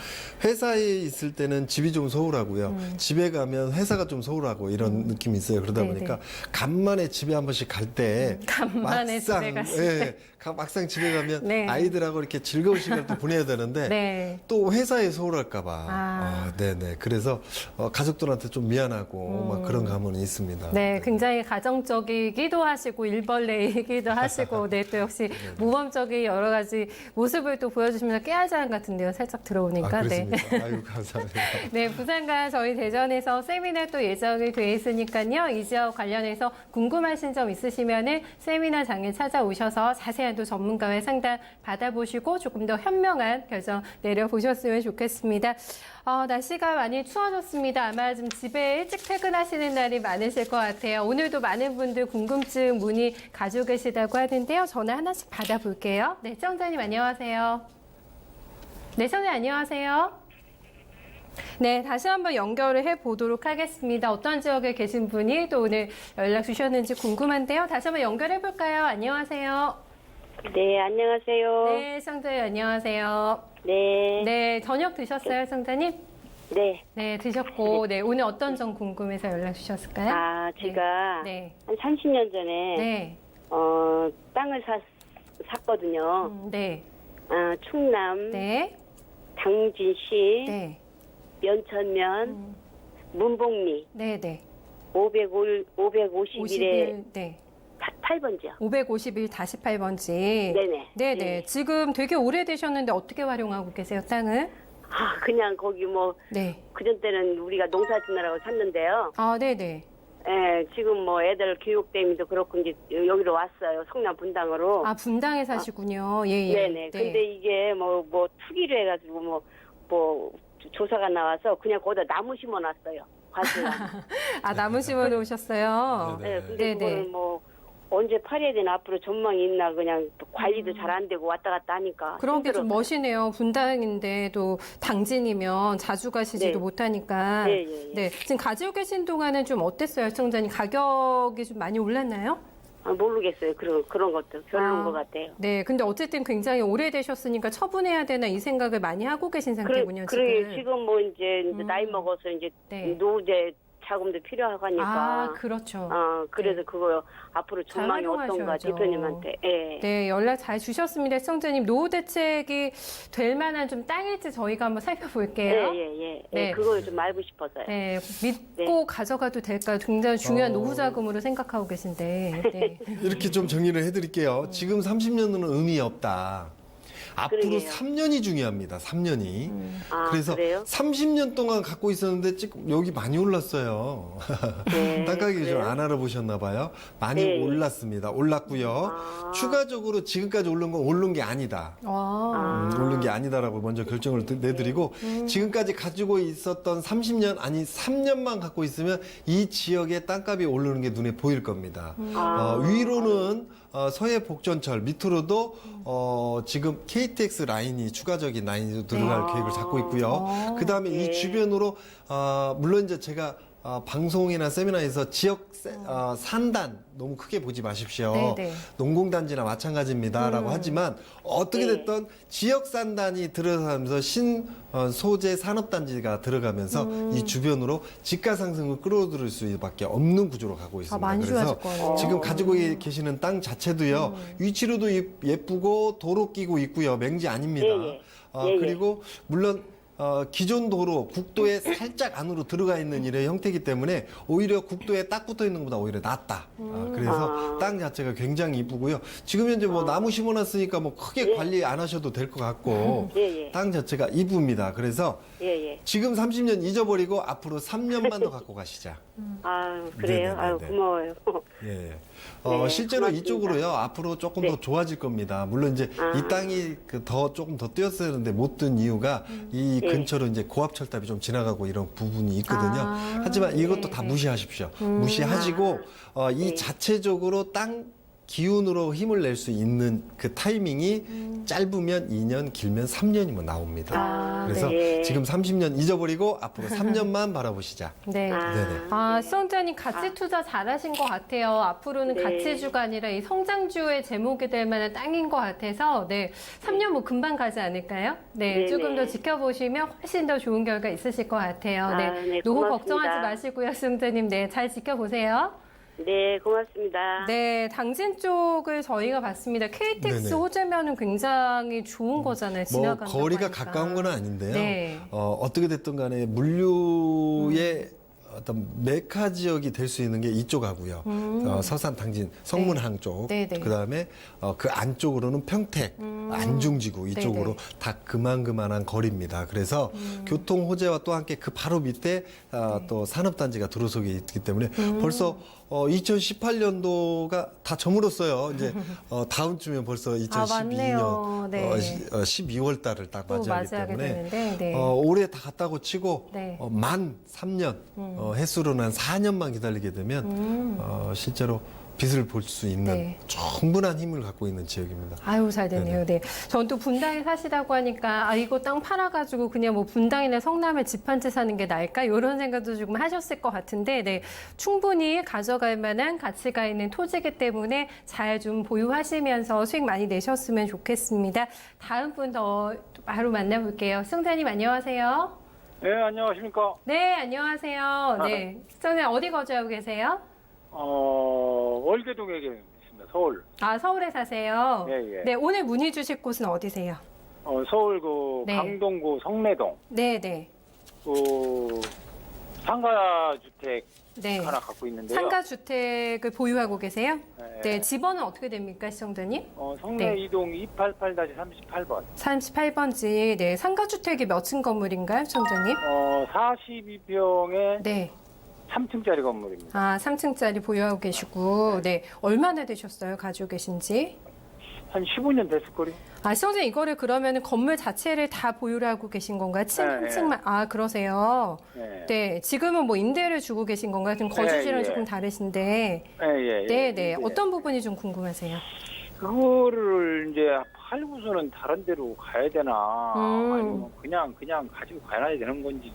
회사에 있을 때는 집이 좀 소홀하고요. 집에 가면 회사가 좀 소홀하고 이런 느낌이 있어요. 그러다 네네. 보니까 간만에 집에 한 번씩 갈 때 간만에 집에 갔을 때. 막상 집에 가면 네. 아이들하고 이렇게 즐거운 시간을 또 보내야 되는데 네. 또 회사에 소홀할까봐. 네네. 그래서 가족들한테 좀 미안하고 막 그런 감은 있습니다. 네, 굉장히 가정적이기도 하시고 일벌레이기도 하시고, 네, 또 역시 모범적인 여러 가지 모습을 또 보여주시면서 깨알자랑 같은데요. 살짝 들어오니까. 네. 그렇습니까? 아유, 감사합니다. 네, 부산과 저희 대전에서 세미나 또 예정이 돼 있으니까요. 이 지역 관련해서 궁금하신 점 있으시면은 세미나장에 찾아오셔서 자세한 또 전문가의 상담 받아보시고 조금 더 현명한 결정 내려보셨으면 좋겠습니다. 날씨가 많이 추워졌습니다. 아마 좀 집에 일찍 퇴근하시는 날이 많으실 것 같아요. 오늘도 많은 분들 궁금증 문의 가지고 계시다고 하는데요. 전화 하나씩 받아볼게요. 네, 시청자님 안녕하세요. 네, 시청자님 안녕하세요. 네, 다시 한번 연결을 해보도록 하겠습니다. 어떤 지역에 계신 분이 또 오늘 연락 주셨는지 궁금한데요. 다시 한번 연결해볼까요? 안녕하세요. 네, 안녕하세요. 네, 시청자님 안녕하세요. 네. 네, 저녁 드셨어요, 시청자님? 네. 네, 드셨고, 네, 오늘 어떤 점 궁금해서 연락 주셨을까요? 제가 네. 한 30년 전에 네. 땅을 샀거든요. 네. 충남 네. 당진시 네. 면천면 문복리 네. 네. 551에 51, 네. 8번지요. 551-8번지. 네네. 네네. 네. 지금 되게 오래되셨는데 어떻게 활용하고 계세요, 땅을? 그냥 거기 뭐 네. 그전 때는 우리가 농사 짓느라고 샀는데요. 네네. 예, 지금 뭐 애들 교육 때문에도 그렇고 이제 여기로 왔어요. 성남 분당으로. 분당에 사시군요. 예, 예. 네네. 근데 이게 뭐 투기로 해가지고 뭐 조사가 나와서 그냥 거기다 나무 심어놨어요. 과수원. 나무 심어 놓으셨어요. 네네. 네, 근데 네네. 그거는 뭐 언제 팔아야 되나 앞으로 전망이 있나 그냥 또 관리도 잘 안 되고 왔다 갔다 하니까 그런 게 좀 힘들어서요. 멋이네요. 분당인데 또 당진이면 자주 가시지도 네. 못하니까. 예, 예, 예. 네, 지금 가지고 계신 동안은 좀 어땠어요, 시청자님? 가격이 좀 많이 올랐나요? 모르겠어요. 그런 것도 별로인 아. 것 같아요. 네, 근데 어쨌든 굉장히 오래되셨으니까 처분해야 되나 이 생각을 많이 하고 계신 상태군요, 그래 지금. 지금 뭐 이제 나이 먹어서 이제 네. 노후제 자금도 필요하고 하니까. 아, 그렇죠. 그래서 네. 그거 앞으로 잘 전망이 어떤가 활용하셔야죠. 대표님한테. 예. 네, 연락 잘 주셨습니다, 시청자님. 노후 대책이 될 만한 좀 땅일지 저희가 한번 살펴볼게요. 예. 네. 그걸 좀 알고 싶어서요. 네, 믿고 가져가도 될까요? 굉장히 중요한 노후 자금으로 생각하고 계신데. 네. 이렇게 좀 정리를 해드릴게요. 지금 30년은 의미 없다. 앞으로 그러게요. 3년이 중요합니다. 3년이. 그래서 그래요? 30년 동안 갖고 있었는데 지금 여기 많이 올랐어요. 네, 땅가격이 좀 그래요? 안 알아보셨나 봐요. 많이 네. 올랐습니다. 올랐고요. 추가적으로 지금까지 오른 건 오른 게 아니다. 오른 게 아니다라고 먼저 결정을 내드리고 지금까지 가지고 있었던 30년 아니 3년만 갖고 있으면 이 지역의 땅값이 오르는 게 눈에 보일 겁니다. 위로는 서해 복전철 밑으로도 지금 KTX 라인이 추가적인 라인이 들어갈 계획을 잡고 있고요. 그 다음에 이 주변으로 물론 이제 제가 방송이나 세미나에서 지역 산단 너무 크게 보지 마십시오. 네. 농공단지나 마찬가지입니다라고 하지만 어떻게 됐든 지역 산단이 들어가면서 소재 산업단지가 들어가면서 이 주변으로 집가 상승을 끌어들일 수밖에 없는 구조로 가고 있습니다. 많이 좋아질 거네요. 지금 가지고 계시는 땅 자체도요. 위치로도 예쁘고 도로 끼고 있고요. 맹지 아닙니다. 그리고 물론 기존 도로 국도에 살짝 안으로 들어가 있는 이런 형태이기 때문에 오히려 국도에 딱 붙어 있는 것보다 오히려 낫다. 그래서 땅 자체가 굉장히 이쁘고요. 지금 현재 뭐 나무 심어놨으니까 뭐 크게 관리 안 하셔도 될 것 같고 땅 자체가 이쁩니다. 그래서 지금 30년 잊어버리고 앞으로 3년만 더 갖고 가시자. 그래요? 네네네네. 아유, 고마워요. 예. 네, 실제로 고맙습니다. 이쪽으로요, 앞으로 조금 더 좋아질 겁니다. 물론 이제 이 땅이 조금 더 뛰었어야 하는데 못 뜬 이유가 이 근처로 이제 고압철탑이 좀 지나가고 이런 부분이 있거든요. 하지만 이것도 다 무시하십시오. 무시하시고, 이 자체적으로 땅 기운으로 힘을 낼 수 있는 그 타이밍이 짧으면 2년, 길면 3년이면 나옵니다. 그래서 지금 30년 잊어버리고 앞으로 3년만 바라보시자. 네. 네네. 시청자님 가치 투자 잘하신 것 같아요. 앞으로는 네. 가치주가 아니라 이 성장주의 제목이 될 만한 땅인 것 같아서 3년 뭐 금방 가지 않을까요? 네, 네네. 조금 더 지켜보시면 훨씬 더 좋은 결과 있으실 것 같아요. 네, 노후 고맙습니다. 걱정하지 마시고요, 시청자님. 네, 잘 지켜보세요. 네, 고맙습니다. 네, 당진 쪽을 저희가 봤습니다. KTX 네네. 호재면은 굉장히 좋은 거잖아요. 뭐 지나간다고 거리가 하니까. 가까운 건 아닌데요. 네. 어떻게 됐든 간에 물류의 어떤 메카 지역이 될 수 있는 게 이쪽하고요. 서산, 당진, 성문항 쪽. 네네. 그다음에 그 안쪽으로는 평택, 안중지구 이쪽으로 네네. 다 그만한 거리입니다. 그래서 교통 호재와 또 함께 그 바로 밑에 또 산업단지가 들어서게 있기 때문에 벌써 2018년도가 다 저물었어요. 이제 다음 주면 벌써 2012년 맞네요. 네. 12월 달을 딱 또 맞이하기 맞이하게 때문에 되는데, 네. 올해 다 갔다고 치고 네. 만 3년 횟수로는 한 4년만 기다리게 되면 실제로 빛을 볼 수 있는 네. 충분한 힘을 갖고 있는 지역입니다. 아유, 잘 됐네요. 네. 전 또 분당에 사시다고 하니까, 이거 땅 팔아가지고 그냥 뭐 분당이나 성남에 집 한 채 사는 게 나을까? 이런 생각도 조금 하셨을 것 같은데, 네. 충분히 가져갈 만한 가치가 있는 토지이기 때문에 잘 좀 보유하시면서 수익 많이 내셨으면 좋겠습니다. 다음 분 더 바로 만나볼게요. 시청자님, 안녕하세요. 네, 안녕하십니까. 네, 안녕하세요. 네. 시청자님, 어디 거주하고 계세요? 월계동에 있습니다. 서울. 서울에 사세요? 예, 예. 네, 오늘 문의 주실 곳은 어디세요? 서울 네. 강동구 성내동. 네. 상가주택 네. 하나 갖고 있는데요. 상가주택을 보유하고 계세요? 네. 네. 집번은 어떻게 됩니까, 시청자님? 성내 네. 이동 288-38번. 38번지. 네. 상가주택이 몇 층 건물인가요, 시청자님? 42평에 네. 3층짜리 건물입니다. 3층짜리 보유하고 계시고, 네. 얼마나 되셨어요, 가지고 계신지? 한 15년 됐을 거요. 아, 시청자님 이거를 그러면 건물 자체를 다 보유를 하고 계신 건가요? 층 한 네, 층만. 아, 그러세요. 네. 네. 지금은 뭐 임대를 주고 계신 건가요? 지금 거주지는 예. 조금 다르신데. 예. 네, 네. 예. 어떤 부분이 좀 궁금하세요? 그거를 이제 팔고서는 다른 데로 가야 되나 아니면 그냥 가지고 가야 되는 건지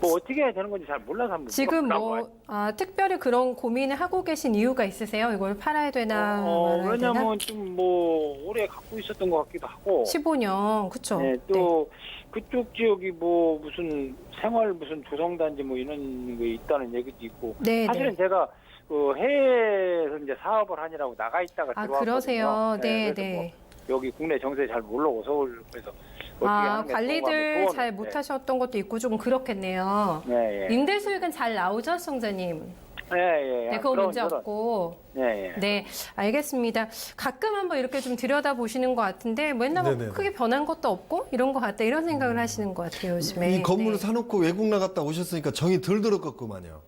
뭐 어떻게 해야 되는 건지 잘 몰라서 한번 지금 물어보라고 특별히 그런 고민을 하고 계신 이유가 있으세요? 이걸 팔아야 되나 말아야 되나? 왜냐면 좀 뭐 오래 갖고 있었던 것 같기도 하고 15년, 그쵸? 네, 또 그쪽 지역이 뭐 무슨 생활 무슨 조성단지 뭐 이런 게 있다는 얘기도 있고 네, 사실은 네. 제가 그 해외에서 이제 사업을 하느라고 나가 있다가 아, 들어왔거든요. 그러세요? 네, 그래서 네. 뭐 여기 국내 정세 잘 모르고 서울 그래서 어떻게 아, 하는 게 관리들 좋은가 한번 잘 도와주세요. 못하셨던 것도 있고 조금 그렇겠네요. 네, 예. 임대 수익은 잘 나오죠, 시청자님? 예. 네, 그거 문제 없고. 예. 네, 알겠습니다. 가끔 한번 이렇게 좀 들여다 보시는 것 같은데 맨날 뭐 네네네. 크게 변한 것도 없고 이런 것 같다 이런 생각을 하시는 것 같아요, 요즘에. 이 건물을 네. 사놓고 외국 나갔다 오셨으니까 정이 덜 들었겠구만요.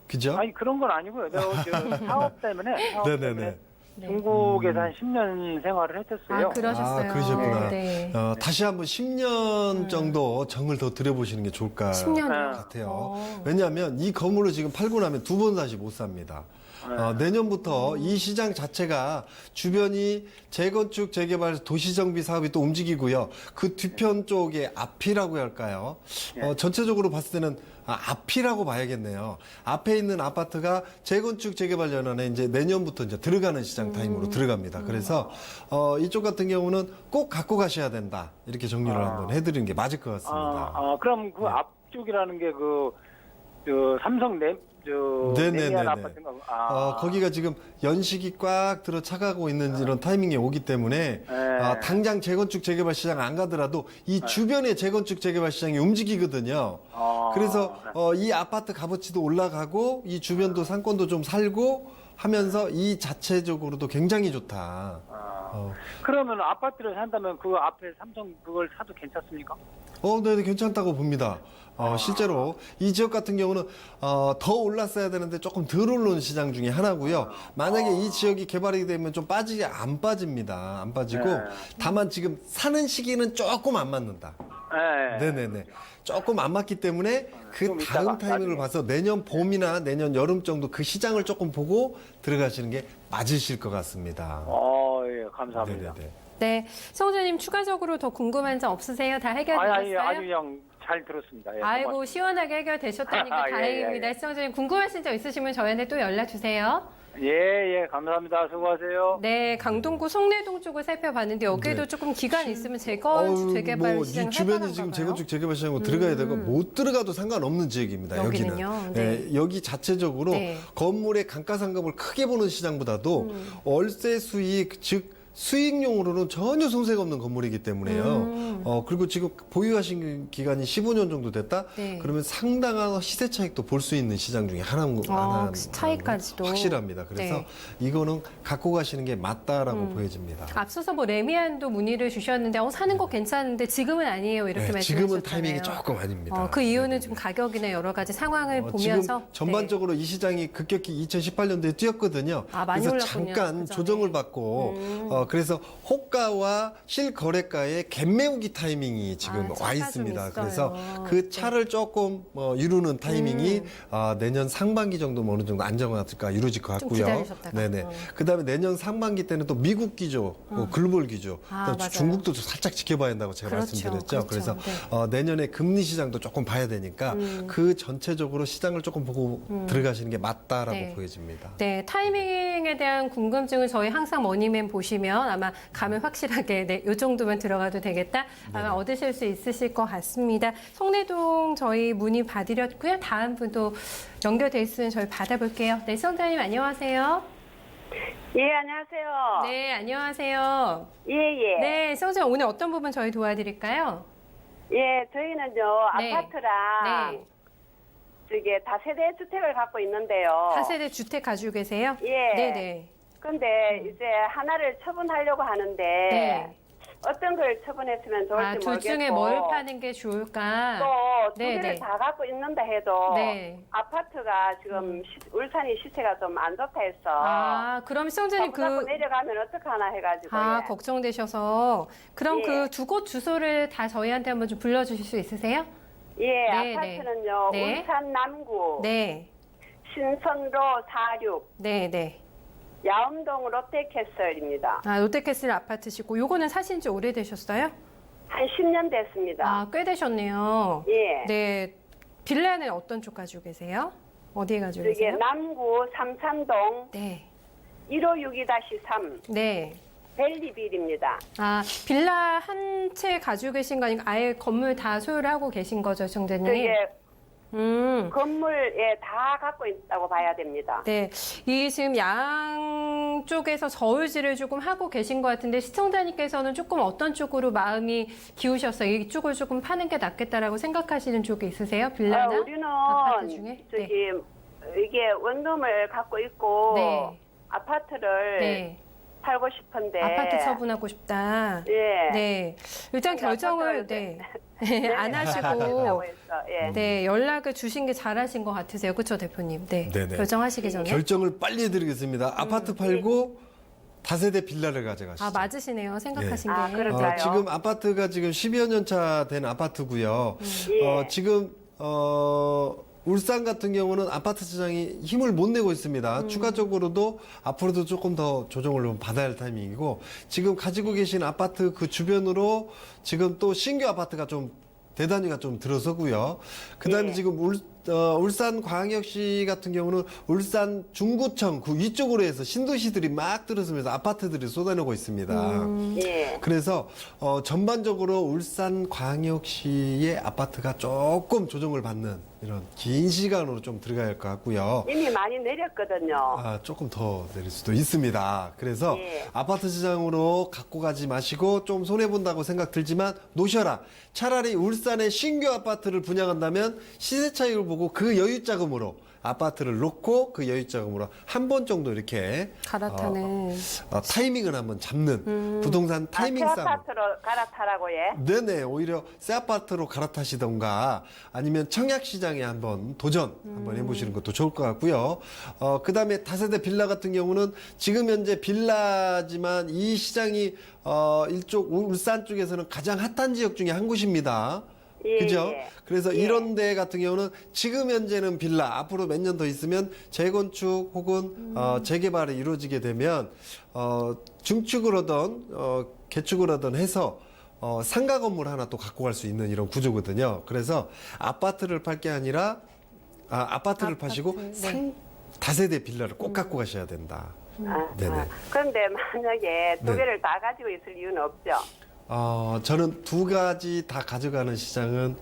그죠? 아니 그런 건 아니고요. 저 사업 때문에 네네네. 중국에서 한 10년 생활을 했었어요. 아, 그러셨어요. 아, 그러셨구나. 네. 다시 한번 10년 정도 정을 더 들여보시는 게 좋을까 10년 같아요. 왜냐하면 이 건물을 지금 팔고 나면 두 번 다시 못 삽니다. 내년부터 이 시장 자체가 주변이 재건축, 재개발, 도시정비 사업이 또 움직이고요. 그 뒤편 쪽에 앞이라고 할까요? 전체적으로 봤을 때는 앞이라고 봐야겠네요. 앞에 있는 아파트가 재건축, 재개발 연한에 이제 내년부터 이제 들어가는 시장 타임으로 들어갑니다. 그래서 이쪽 같은 경우는 꼭 갖고 가셔야 된다. 이렇게 정리를 한번 해드리는 게 맞을 것 같습니다. 그럼 그 앞쪽이라는 게 삼성 네네네네. 아파트인가? 거기가 지금 연식이 꽉 들어 차가고 있는 이런 타이밍에 오기 때문에 당장 재건축 재개발 시장 안 가더라도 이 주변의 재건축 재개발 시장이 움직이거든요. 그래서 이 아파트 값어치도 올라가고 이 주변도 상권도 좀 살고 하면서 이 자체적으로도 굉장히 좋다. 그러면 아파트를 산다면 그 앞에 삼성 그걸 사도 괜찮습니까? 네, 괜찮다고 봅니다. 실제로 이 지역 같은 경우는 더 올랐어야 되는데 조금 덜 오른 시장 중에 하나고요. 만약에 이 지역이 개발이 되면 좀 안 빠집니다. 안 빠지고 다만 지금 사는 시기는 조금 안 맞는다. 네네네. 조금 안 맞기 때문에 그 좀 다음 이따가 타이밍을 나중에. 봐서 내년 봄이나 내년 여름 정도 그 시장을 조금 보고 들어가시는 게 맞으실 것 같습니다. 예, 감사합니다. 네네네. 네, 성우님 추가적으로 더 궁금한 점 없으세요? 다 해결되셨어요? 아주 그냥 잘 들었습니다. 예, 아이고 고맙습니다. 시원하게 해결되셨다니까 예, 다행입니다. 예. 시청자님 궁금하신 점 있으시면 저희한테 또 연락 주세요. 예, 감사합니다. 수고하세요. 네, 강동구 송내동 쪽을 살펴봤는데 여기도 네. 조금 기간 있으면 재건축 재개발 시장 이 주변이 지금 재건축 재개발 시장으로 들어가야 되고 못 들어가도 상관없는 지역입니다. 여기는요? 여기는 네. 여기 자체적으로 네. 건물의 감가상각을 크게 보는 시장보다도 월세 수익 즉 수익용으로는 전혀 손색 없는 건물이기 때문에요. 그리고 지금 보유하신 기간이 15년 정도 됐다? 네. 그러면 상당한 시세 차익도 볼 수 있는 시장 중에 하나인 그 차이까지도. 확실합니다. 그래서 네. 이거는 갖고 가시는 게 맞다라고 보여집니다. 앞서서 뭐 레미안도 문의를 주셨는데 사는 거 괜찮은데 지금은 아니에요 이렇게 네, 말씀하셨잖아요. 지금은 타이밍이 조금 아닙니다. 그 이유는 네네네. 좀 가격이나 여러 가지 상황을 보면서 지금 전반적으로 이 시장이 급격히 2018년도에 뛰었거든요. 많이 그래서 올랐군요. 잠깐 그전에. 조정을 받고 그래서 호가와 실거래가의 갭매우기 타이밍이 지금 차가 와 좀 있습니다. 있어요. 그래서 그 차를 조금 이루는 타이밍이 내년 상반기 정도면 어느 정도 안정화가 이루어질 것 좀 같고요. 기다리셨다가. 네네. 그다음에 내년 상반기 때는 또 미국 기조, 글로벌 기조, 또 맞아요. 중국도 좀 살짝 지켜봐야 한다고 제가 그렇죠. 말씀드렸죠. 그렇죠. 그래서 내년에 금리 시장도 조금 봐야 되니까 그 전체적으로 시장을 조금 보고 들어가시는 게 맞다라고 네. 보여집니다. 네, 타이밍에 대한 궁금증은 저희 항상 머니맨 보시면 아마 감을 확실하게 이 정도면 들어가도 되겠다 아마 얻으실 수 있으실 것 같습니다. 송내동 저희 문의 받으렸고요. 다음 분도 연결돼 있으면 저희 받아볼게요. 네, 시청자님 안녕하세요. 예, 안녕하세요. 네, 안녕하세요. 예, 예. 네, 시청자님 오늘 어떤 부분 저희 도와드릴까요? 예, 저희는요, 네. 아파트랑 네. 저기 다세대 주택을 갖고 있는데요. 다세대 주택 가지고 계세요? 예. 네네. 근데 이제 하나를 처분하려고 하는데 네. 어떤 걸 처분했으면 좋을지 모르겠고. 둘 중에 뭘 파는 게 좋을까? 또 두 네네. 개를 다 갖고 있는다 해도 네. 아파트가 지금 울산이 시세가 좀 안 좋다 했어. 그럼 시청자님 자꾸 내려가면 어떡하나 해가지고. 예. 걱정되셔서 그럼 예. 그 두 곳 주소를 다 저희한테 한번 좀 불러주실 수 있으세요? 예, 네, 아파트는요. 네. 울산 남구 네. 신선로 46 네, 네. 야음동 롯데캐슬입니다. 롯데캐슬 아파트시고 요거는 사신 지 오래되셨어요? 한 10년 됐습니다. 꽤 되셨네요. 예. 네. 빌라는 어떤 쪽 가지고 계세요? 어디에 가지고 이게 계세요? 남구 삼산동 네. 1562-3 네. 벨리빌입니다. 빌라 한 채 가지고 계신 거 아니고 아예 건물 다 소유를 하고 계신 거죠, 정대님? 그게 음. 건물에 다 갖고 있다고 봐야 됩니다. 네. 이 지금 양쪽에서 저울질을 조금 하고 계신 것 같은데 시청자님께서는 조금 어떤 쪽으로 마음이 기우셨어요? 이쪽을 조금 파는 게 낫겠다라고 생각하시는 쪽이 있으세요? 빌라나? 우리는 아파트 중에? 저기 이게 원룸을 갖고 있고 네. 아파트를 네. 팔고 싶은데 아파트 처분하고 싶다. 예. 네. 일단 결정을 아파트를 안 하시고 하고 있어. 예. 네, 연락을 주신 게 잘하신 것 같으세요. 그렇죠, 대표님? 네. 네네. 결정하시기 전에. 결정을 빨리 해드리겠습니다. 아파트 팔고 다세대 빌라를 가져가시죠. 맞으시네요. 생각하신 아, 게. 그럴까요? 지금 아파트가 지금 10여 년 차 된 아파트고요. 예. 지금 울산 같은 경우는 아파트 시장이 힘을 못 내고 있습니다. 추가적으로도 앞으로도 조금 더 조정을 좀 받아야 할 타이밍이고 지금 가지고 계신 아파트 그 주변으로 지금 또 신규 아파트가 좀 대단히가 좀 들어서고요. 그다음에 예. 지금 울산광역시 같은 경우는 울산 중구청 그 위쪽으로 해서 신도시들이 막 들어서면서 아파트들이 쏟아내고 있습니다. 예. 그래서 전반적으로 울산광역시의 아파트가 조금 조정을 받는 이런 긴 시간으로 좀 들어가야 할 것 같고요. 이미 많이 내렸거든요. 조금 더 내릴 수도 있습니다. 그래서 예. 아파트 시장으로 갖고 가지 마시고 좀 손해본다고 생각 들지만 놓으셔라. 차라리 울산에 신규 아파트를 분양한다면 시세 차익을 보고 그 여유 자금으로 아파트를 놓고 그 여유 자금으로 한 번 정도 이렇게 갈아타는. 타이밍을 한번 잡는 부동산 타이밍 새 싸움. 아파트로 갈아타라고 예. 네네, 오히려 새 아파트로 갈아타시던가 아니면 청약시장에 한번 도전 한번 해보시는 것도 좋을 것 같고요. 그 다음에 다세대 빌라 같은 경우는 지금 현재 빌라지만 이 시장이 이쪽 울산 쪽에서는 가장 핫한 지역 중에 한 곳입니다. 예, 그죠? 예. 그래서 예. 이런 데 같은 경우는 지금 현재는 빌라, 앞으로 몇 년 더 있으면 재건축 혹은 재개발이 이루어지게 되면 중축을 하던 개축을 하던 해서 상가 건물 하나 또 갖고 갈 수 있는 이런 구조거든요. 그래서 아파트를 팔 게 아니라 아파트를 파시고 네. 다세대 빌라를 꼭 갖고 가셔야 된다. 네네. 그런데 만약에 두 네. 개를 다 가지고 있을 이유는 없죠. 저는 두 가지 다 가져가는 시장은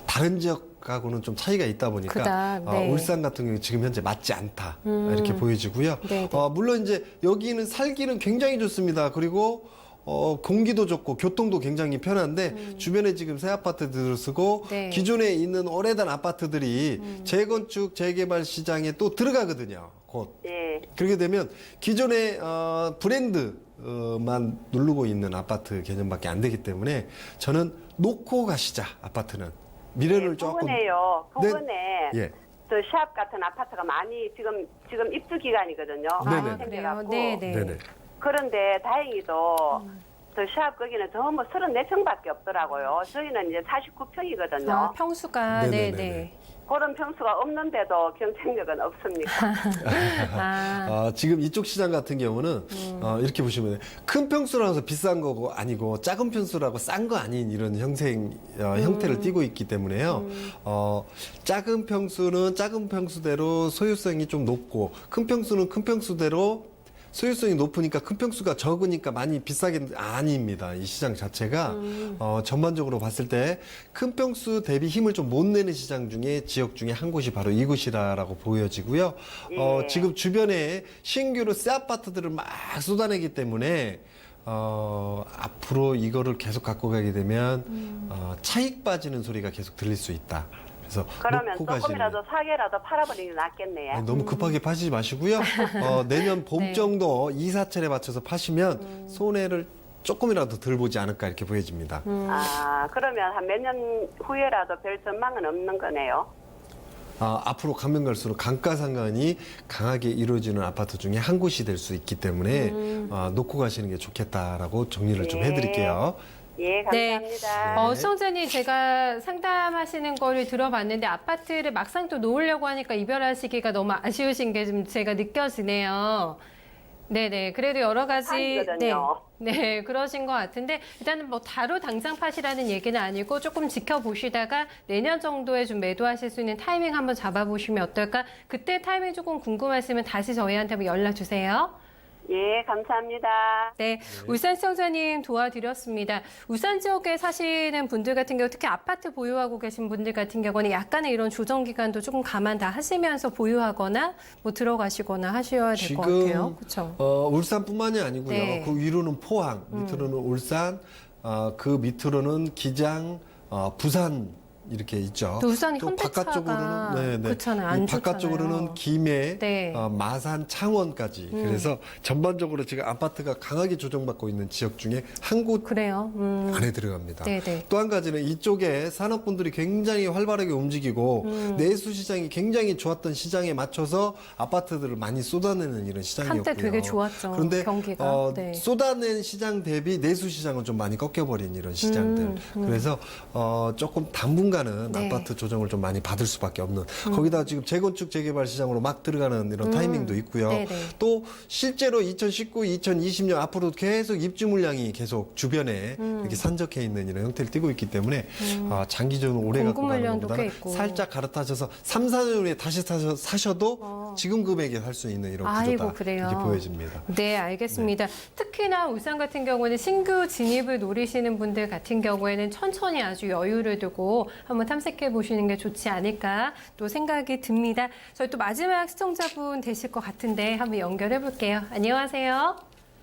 다른 지역하고는 좀 차이가 있다 보니까 네. 울산 같은 경우 지금 현재 맞지 않다 이렇게 보여지고요. 네, 네. 물론 이제 여기는 살기는 굉장히 좋습니다. 그리고 공기도 좋고 교통도 굉장히 편한데 주변에 지금 새 아파트들을 쓰고 네. 기존에 있는 오래된 아파트들이 재건축 재개발 시장에 또 들어가거든요. 곧. 예. 그렇게 되면 기존의 브랜드만 누르고 있는 아파트 개념밖에 안 되기 때문에 저는 놓고 가시자. 아파트는 미래를 조금. 부근에요. 부근에 예. 저 샵 같은 아파트가 많이 지금 입주 기간이거든요. 네네. 많이 생겨갖고. 네. 네네. 그런데 다행히도 저 샵 거기는 전부 34평밖에 없더라고요. 저희는 이제 49평이거든요. 평수가. 네네네네. 네네. 그런 평수가 없는데도 경쟁력은 없습니까? 지금 이쪽 시장 같은 경우는 이렇게 보시면 돼요. 큰 평수라고 해서 비싼 거고 아니고 작은 평수라고 싼 거 아닌 이런 형태를 띠고 있기 때문에요. 작은 평수는 작은 평수대로 소유성이 좀 높고 큰 평수는 큰 평수대로 소유성이 높으니까 큰 평수가 적으니까 많이 비싸게 아닙니다. 이 시장 자체가 전반적으로 봤을 때 큰 평수 대비 힘을 좀 못 내는 시장 중에 지역 중에 한 곳이 바로 이곳이라고 보여지고요. 예. 지금 주변에 신규로 새 아파트들을 막 쏟아내기 때문에 앞으로 이거를 계속 갖고 가게 되면 차익 빠지는 소리가 계속 들릴 수 있다. 그래서 그러면 놓고 가시는 조금이라도 사게라도 팔아버리는 게 낫겠네요. 아니, 너무 급하게 파시지 마시고요. 내년 봄 네. 정도 이사철에 맞춰서 파시면 손해를 조금이라도 덜 보지 않을까 이렇게 보여집니다. 아, 그러면 한 몇 년 후에라도 별 전망은 없는 거네요. 앞으로 가면 갈수록 감가상각이 강하게 이루어지는 아파트 중에 한 곳이 될 수 있기 때문에 놓고 가시는 게 좋겠다라고 정리를 좀 예. 해드릴게요. 예, 감사합니다. 네. 시청자님 제가 상담하시는 거를 들어봤는데 아파트를 막상 또 놓으려고 하니까 입열하시기가 너무 아쉬우신 게 좀 제가 느껴지네요. 네네. 그래도 여러 가지 아니거든요. 네, 그러신 것 같은데 일단은 뭐 바로 당장 파시라는 얘기는 아니고 조금 지켜보시다가 내년 정도에 좀 매도하실 수 있는 타이밍 한번 잡아보시면 어떨까? 그때 타이밍 조금 궁금하시면 다시 저희한테 한번 연락 주세요. 예, 감사합니다. 네, 울산 시청자님 도와드렸습니다. 울산 지역에 사시는 분들 같은 경우 특히 아파트 보유하고 계신 분들 같은 경우는 약간의 이런 조정 기간도 조금 감안 다 하시면서 보유하거나 뭐 들어가시거나 하셔야 될 것 같아요. 그렇죠? 울산뿐만이 아니고요. 네. 그 위로는 포항, 밑으로는 울산, 그 밑으로는 기장, 부산 이렇게 있죠. 또 울산이 또 현대차가 바깥쪽으로는 그렇잖아요. 안 바깥쪽으로는 좋잖아요. 김해, 네. 마산, 창원까지. 그래서 전반적으로 지금 아파트가 강하게 조정받고 있는 지역 중에 한 곳 그래요. 안에 들어갑니다. 네네. 또 한 가지는 이쪽에 산업군들이 굉장히 활발하게 움직이고 내수 시장이 굉장히 좋았던 시장에 맞춰서 아파트들을 많이 쏟아내는 이런 시장이었고요. 한때 되게 좋았죠, 그런데 경기가. 네. 쏟아낸 시장 대비 내수 시장은 좀 많이 꺾여버린 이런 시장들. 그래서 조금 당분간은 네. 아파트 조정을 좀 많이 받을 수밖에 없는. 거기다 지금 재건축 재개발 시장으로 막 들어가는 이런 타이밍도 있고요. 네네. 또 실제로 2019, 2020년 앞으로 계속 입주 물량이 계속 주변에 이렇게 산적해 있는 이런 형태를 띠고 있기 때문에 장기적으로 오래 갖고 공급 가는 물량도 것보다는 꽤 있고. 살짝 갈아타셔서 3, 4년 후에 다시 사셔도 지금 금액에 살 수 있는 이런 아이고, 구조다 그래요. 이렇게 보여집니다. 네, 알겠습니다. 특히나 울산 같은 경우는 신규 진입을 노리시는 분들 같은 경우에는 천천히 아주 여유를 두고 한번 탐색해 보시는 게 좋지 않을까 또 생각이 듭니다. 저희 또 마지막 시청자분 되실 것 같은데 한번 연결해 볼게요. 안녕하세요.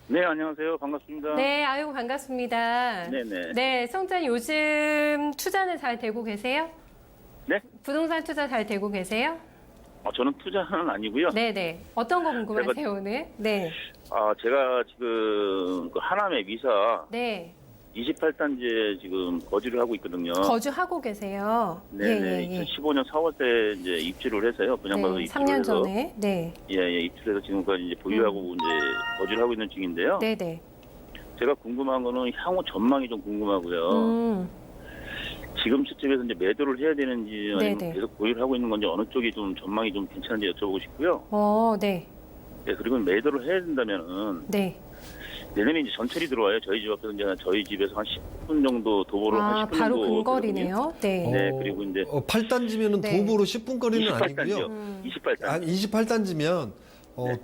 네, 안녕하세요. 반갑습니다. 네, 아이고 반갑습니다. 네네. 네, 시청자님 요즘 투자는 잘 되고 계세요? 네? 부동산 투자 잘 되고 계세요? 저는 투자는 아니고요. 네네. 어떤 거 궁금하세요, 오늘? 네. 제가 지금 그 하남의 미사 네. 28단지에 지금 거주를 하고 있거든요. 거주하고 계세요. 네네. 2015년 4월 때 이제 입주를 해서요. 분양받아서 네, 입주를 3년 해서. 전에. 네. 예, 입주를 해서 지금까지 이제 보유하고 이제 거주를 하고 있는 중인데요. 네네. 제가 궁금한 거는 향후 전망이 좀 궁금하고요. 음, 지금 시점에서 이제 매도를 해야 되는지 아니면 네네. 계속 보유를 하고 있는 건지 어느 쪽이 좀 전망이 좀 괜찮은지 여쭤보고 싶고요. 네. 예, 그리고 매도를 해야 된다면은 네. 내년에 이제 전철이 들어와요. 저희 집 앞에서 이제 저희 집에서 한 10분 정도 도보로 한 10분 바로 정도 근거리네요. 네. 네, 그리고 이제 8단지면은 네. 도보로 10분 거리는 아니고요. 28단지요. 28단지. 아니, 28단지면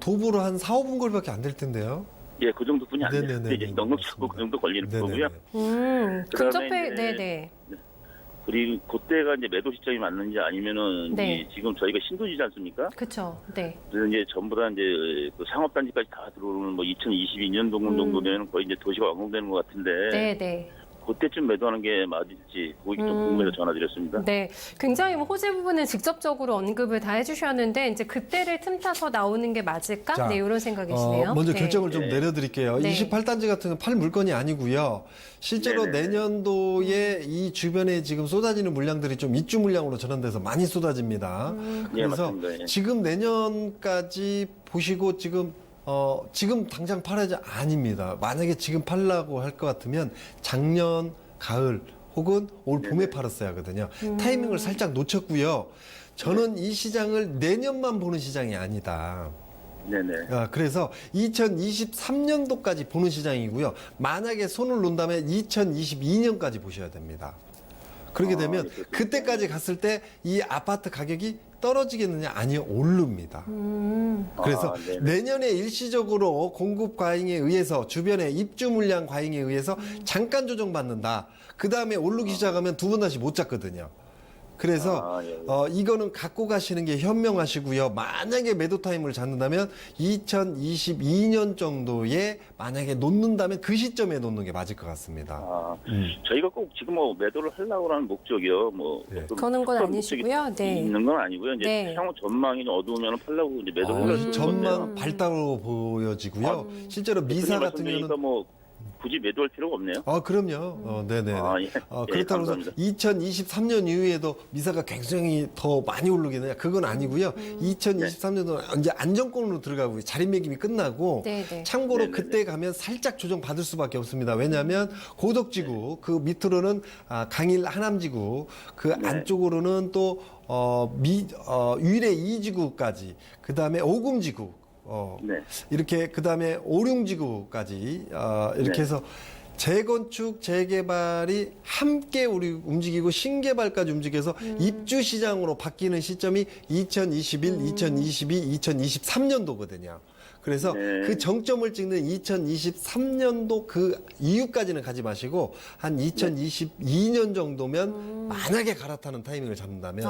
도보로 한 4, 5분 거리밖에 안 될 텐데요. 예, 그 정도뿐이 안 돼요. 네네네네, 이제 넉넉하고 그 정도 걸리는 네네네. 거고요. 근접해, 그다음에 이제 네네. 그리고 그때가 이제 매도 시점이 맞는지 아니면은 네. 이 지금 저희가 신도시지 않습니까? 그쵸. 네. 그래서 이제 전부 다 이제 그 상업단지까지 다 들어오는 뭐 2022년 정도 되면 거의 이제 도시가 완공되는 것 같은데 네네. 그때쯤 매도하는 게 맞을지 그게 좀 궁금해서 전화드렸습니다. 네. 굉장히 뭐 호재 부분은 직접적으로 언급을 다 해주셨는데, 이제 그때를 틈타서 나오는 게 맞을까? 자, 네, 이런 생각이시네요. 먼저 네. 결정을 좀 네. 내려드릴게요. 네. 28단지 같은 건 팔 물건이 아니고요. 실제로 네네. 내년도에 이 주변에 지금 쏟아지는 물량들이 좀 입주 물량으로 전환돼서 많이 쏟아집니다. 예, 그래서 맞습니다. 예. 지금 내년까지 보시고 지금 당장 팔아야지 아닙니다. 만약에 지금 팔라고 할 것 같으면 작년 가을 혹은 올 봄에 팔았어야 하거든요. 타이밍을 살짝 놓쳤고요. 저는 이 시장을 내년만 보는 시장이 아니다. 네네. 그래서 2023년도까지 보는 시장이고요. 만약에 손을 놓는다면 2022년까지 보셔야 됩니다. 그렇게 되면 그렇군요. 그때까지 갔을 때 이 아파트 가격이 떨어지겠느냐? 아니요, 오릅니다. 그래서 네네. 내년에 일시적으로 공급 과잉에 의해서 주변의 입주 물량 과잉에 의해서 잠깐 조정받는다. 그 다음에 오르기 시작하면 두 번 다시 못 잡거든요. 그래서 예. 이거는 갖고 가시는 게 현명하시고요. 만약에 매도 타임을 잡는다면 2022년 정도에 만약에 놓는다면 그 시점에 놓는 게 맞을 것 같습니다. 저희가 꼭 지금 뭐 매도를 하려고 하는 목적이요. 뭐 네. 어떤 그러는 건 특별한 아니시고요. 목적이 네. 있는 건 아니고요. 이제 네. 향후 전망이 좀 어두우면 팔려고 이제 매도를 하려고 하는 전망 건데요. 밝다고 보여지고요. 실제로 미사 같은 대표님 경우는 말씀 드리니까 뭐 굳이 매도할 필요가 없네요. 그럼요. 네네. 아, 예. 그렇다고 해서 감사합니다. 2023년 이후에도 미사가 굉장히 더 많이 오르겠느냐? 그건 아니고요. 2023년도 이제 안정권으로 들어가고 자리매김이 끝나고 네네. 참고로 네네네. 그때 가면 살짝 조정 받을 수밖에 없습니다. 왜냐하면 고덕지구 그 밑으로는 강일 하남지구 그 네. 안쪽으로는 또 위례 2지구까지 그 다음에 오금지구 네. 이렇게 그다음에 오룡지구까지 이렇게 네. 해서 재건축, 재개발이 함께 우리 움직이고 신개발까지 움직여서 입주 시장으로 바뀌는 시점이 2021, 2022, 2023년도거든요. 그래서 네. 그 정점을 찍는 2023년도 그 이후까지는 가지 마시고 한 2022년 정도면 만약에 갈아타는 타이밍을 잡는다면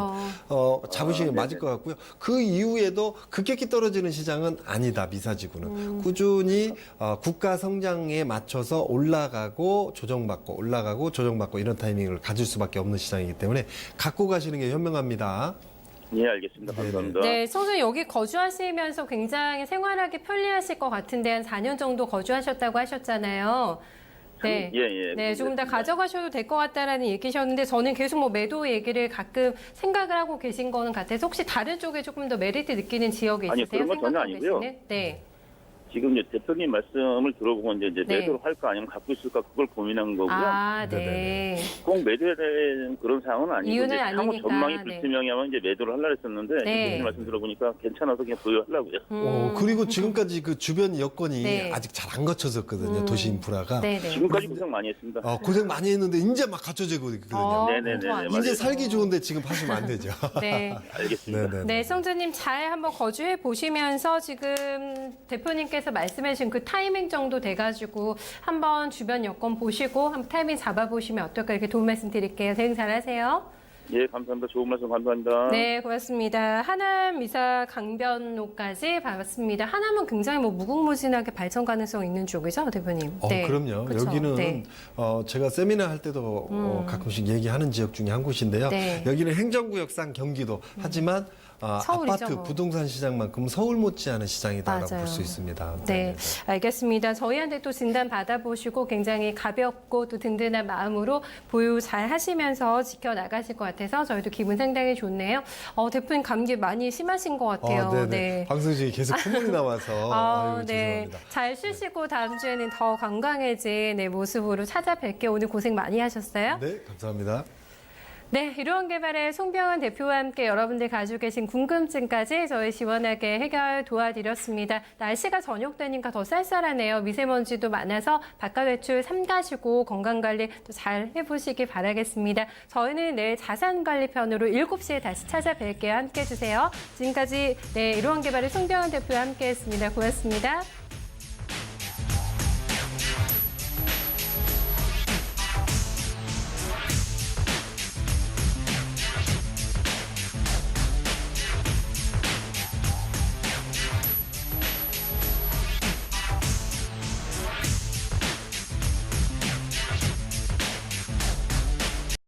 잡으시면 네네. 맞을 것 같고요. 그 이후에도 급격히 떨어지는 시장은 아니다. 미사지구는 꾸준히 국가 성장에 맞춰서 올라가고 조정받고 올라가고 조정받고 이런 타이밍을 가질 수밖에 없는 시장이기 때문에 갖고 가시는 게 현명합니다. 예, 알겠습니다. 감사합니다. 네, 선생님 여기 거주하시면서 굉장히 생활하기 편리하실 것 같은데 한 4년 정도 거주하셨다고 하셨잖아요. 네, 예. 네, 조금 더 그렇습니다. 가져가셔도 될 것 같다라는 얘기셨는데 저는 계속 뭐 매도 얘기를 가끔 생각을 하고 계신 거는 같아서 혹시 다른 쪽에 조금 더 메리트 느끼는 지역이 아니, 있으세요? 그런 건 전혀 생각하고 아니고요. 계시는? 네. 지금 이제 대표님 말씀을 들어보고 이제 네. 매도를 할까 아니면 갖고 있을까 그걸 고민한 거고요. 아, 네. 네네네. 꼭 매도해야 되는 그런 상황은 아니고 이유는 이제 향후 아니니까, 전망이 네. 불투명하면 이제 매도를 하려고 했었는데 네. 대표님 말씀 들어보니까 괜찮아서 그냥 보유하려고요. 그리고 지금까지 그 주변 여건이 네. 아직 잘 안 갖춰졌거든요. 도시 인프라가. 네, 네. 지금까지 고생 많이 했습니다. 고생 많이 했는데 이제 막 갖춰지고 있거든요. 네네네. 더 안 이제 맞아요. 살기 좋은데 지금 파시면 안 되죠. 네. 알겠습니다. 네네. 네, 성주님 잘 한번 거주해 보시면서 지금 대표님께서 말씀해 주신 그 타이밍 정도 돼가지고 한번 주변 여건 보시고 한번 타이밍 잡아보시면 어떨까 이렇게 도움 말씀 드릴게요. 대응 잘하세요. 예, 감사합니다. 좋은 말씀 감사합니다. 네, 고맙습니다. 하남 미사 강변로까지 봤습니다. 하남은 굉장히 뭐 무궁무진하게 발전 가능성 있는 쪽이죠, 대표님. 네. 그럼요. 그쵸? 여기는 네. 제가 세미나 할 때도 가끔씩 얘기하는 지역 중에 한 곳인데요. 네. 여기는 행정구역상 경기도 하지만 서울이죠, 아파트 뭐. 부동산 시장만큼 서울 못지않은 시장이다라고 맞아요. 볼 수 있습니다. 네, 알겠습니다. 저희한테 또 진단 받아보시고 굉장히 가볍고 또 든든한 마음으로 보유 잘 하시면서 지켜나가실 것 같아서 저희도 기분 상당히 좋네요. 대표님 감기 많이 심하신 것 같아요. 네네. 네. 방송 중에 계속 콧물이 나와서 아이고, 네. 죄송합니다. 잘 쉬시고 다음 주에는 더 건강해진 모습으로 찾아뵐게요. 오늘 고생 많이 하셨어요. 네, 감사합니다. 네, 이루원 개발의 송병은 대표와 함께 여러분들 가지고 계신 궁금증까지 저희 시원하게 해결 도와드렸습니다. 날씨가 저녁 되니까 더 쌀쌀하네요. 미세먼지도 많아서 바깥 외출 삼가시고 건강관리 또 잘 해보시기 바라겠습니다. 저희는 내일 자산관리편으로 7시에 다시 찾아뵐게요. 함께해 주세요. 지금까지 이루원 개발의 송병은 대표와 함께했습니다. 고맙습니다.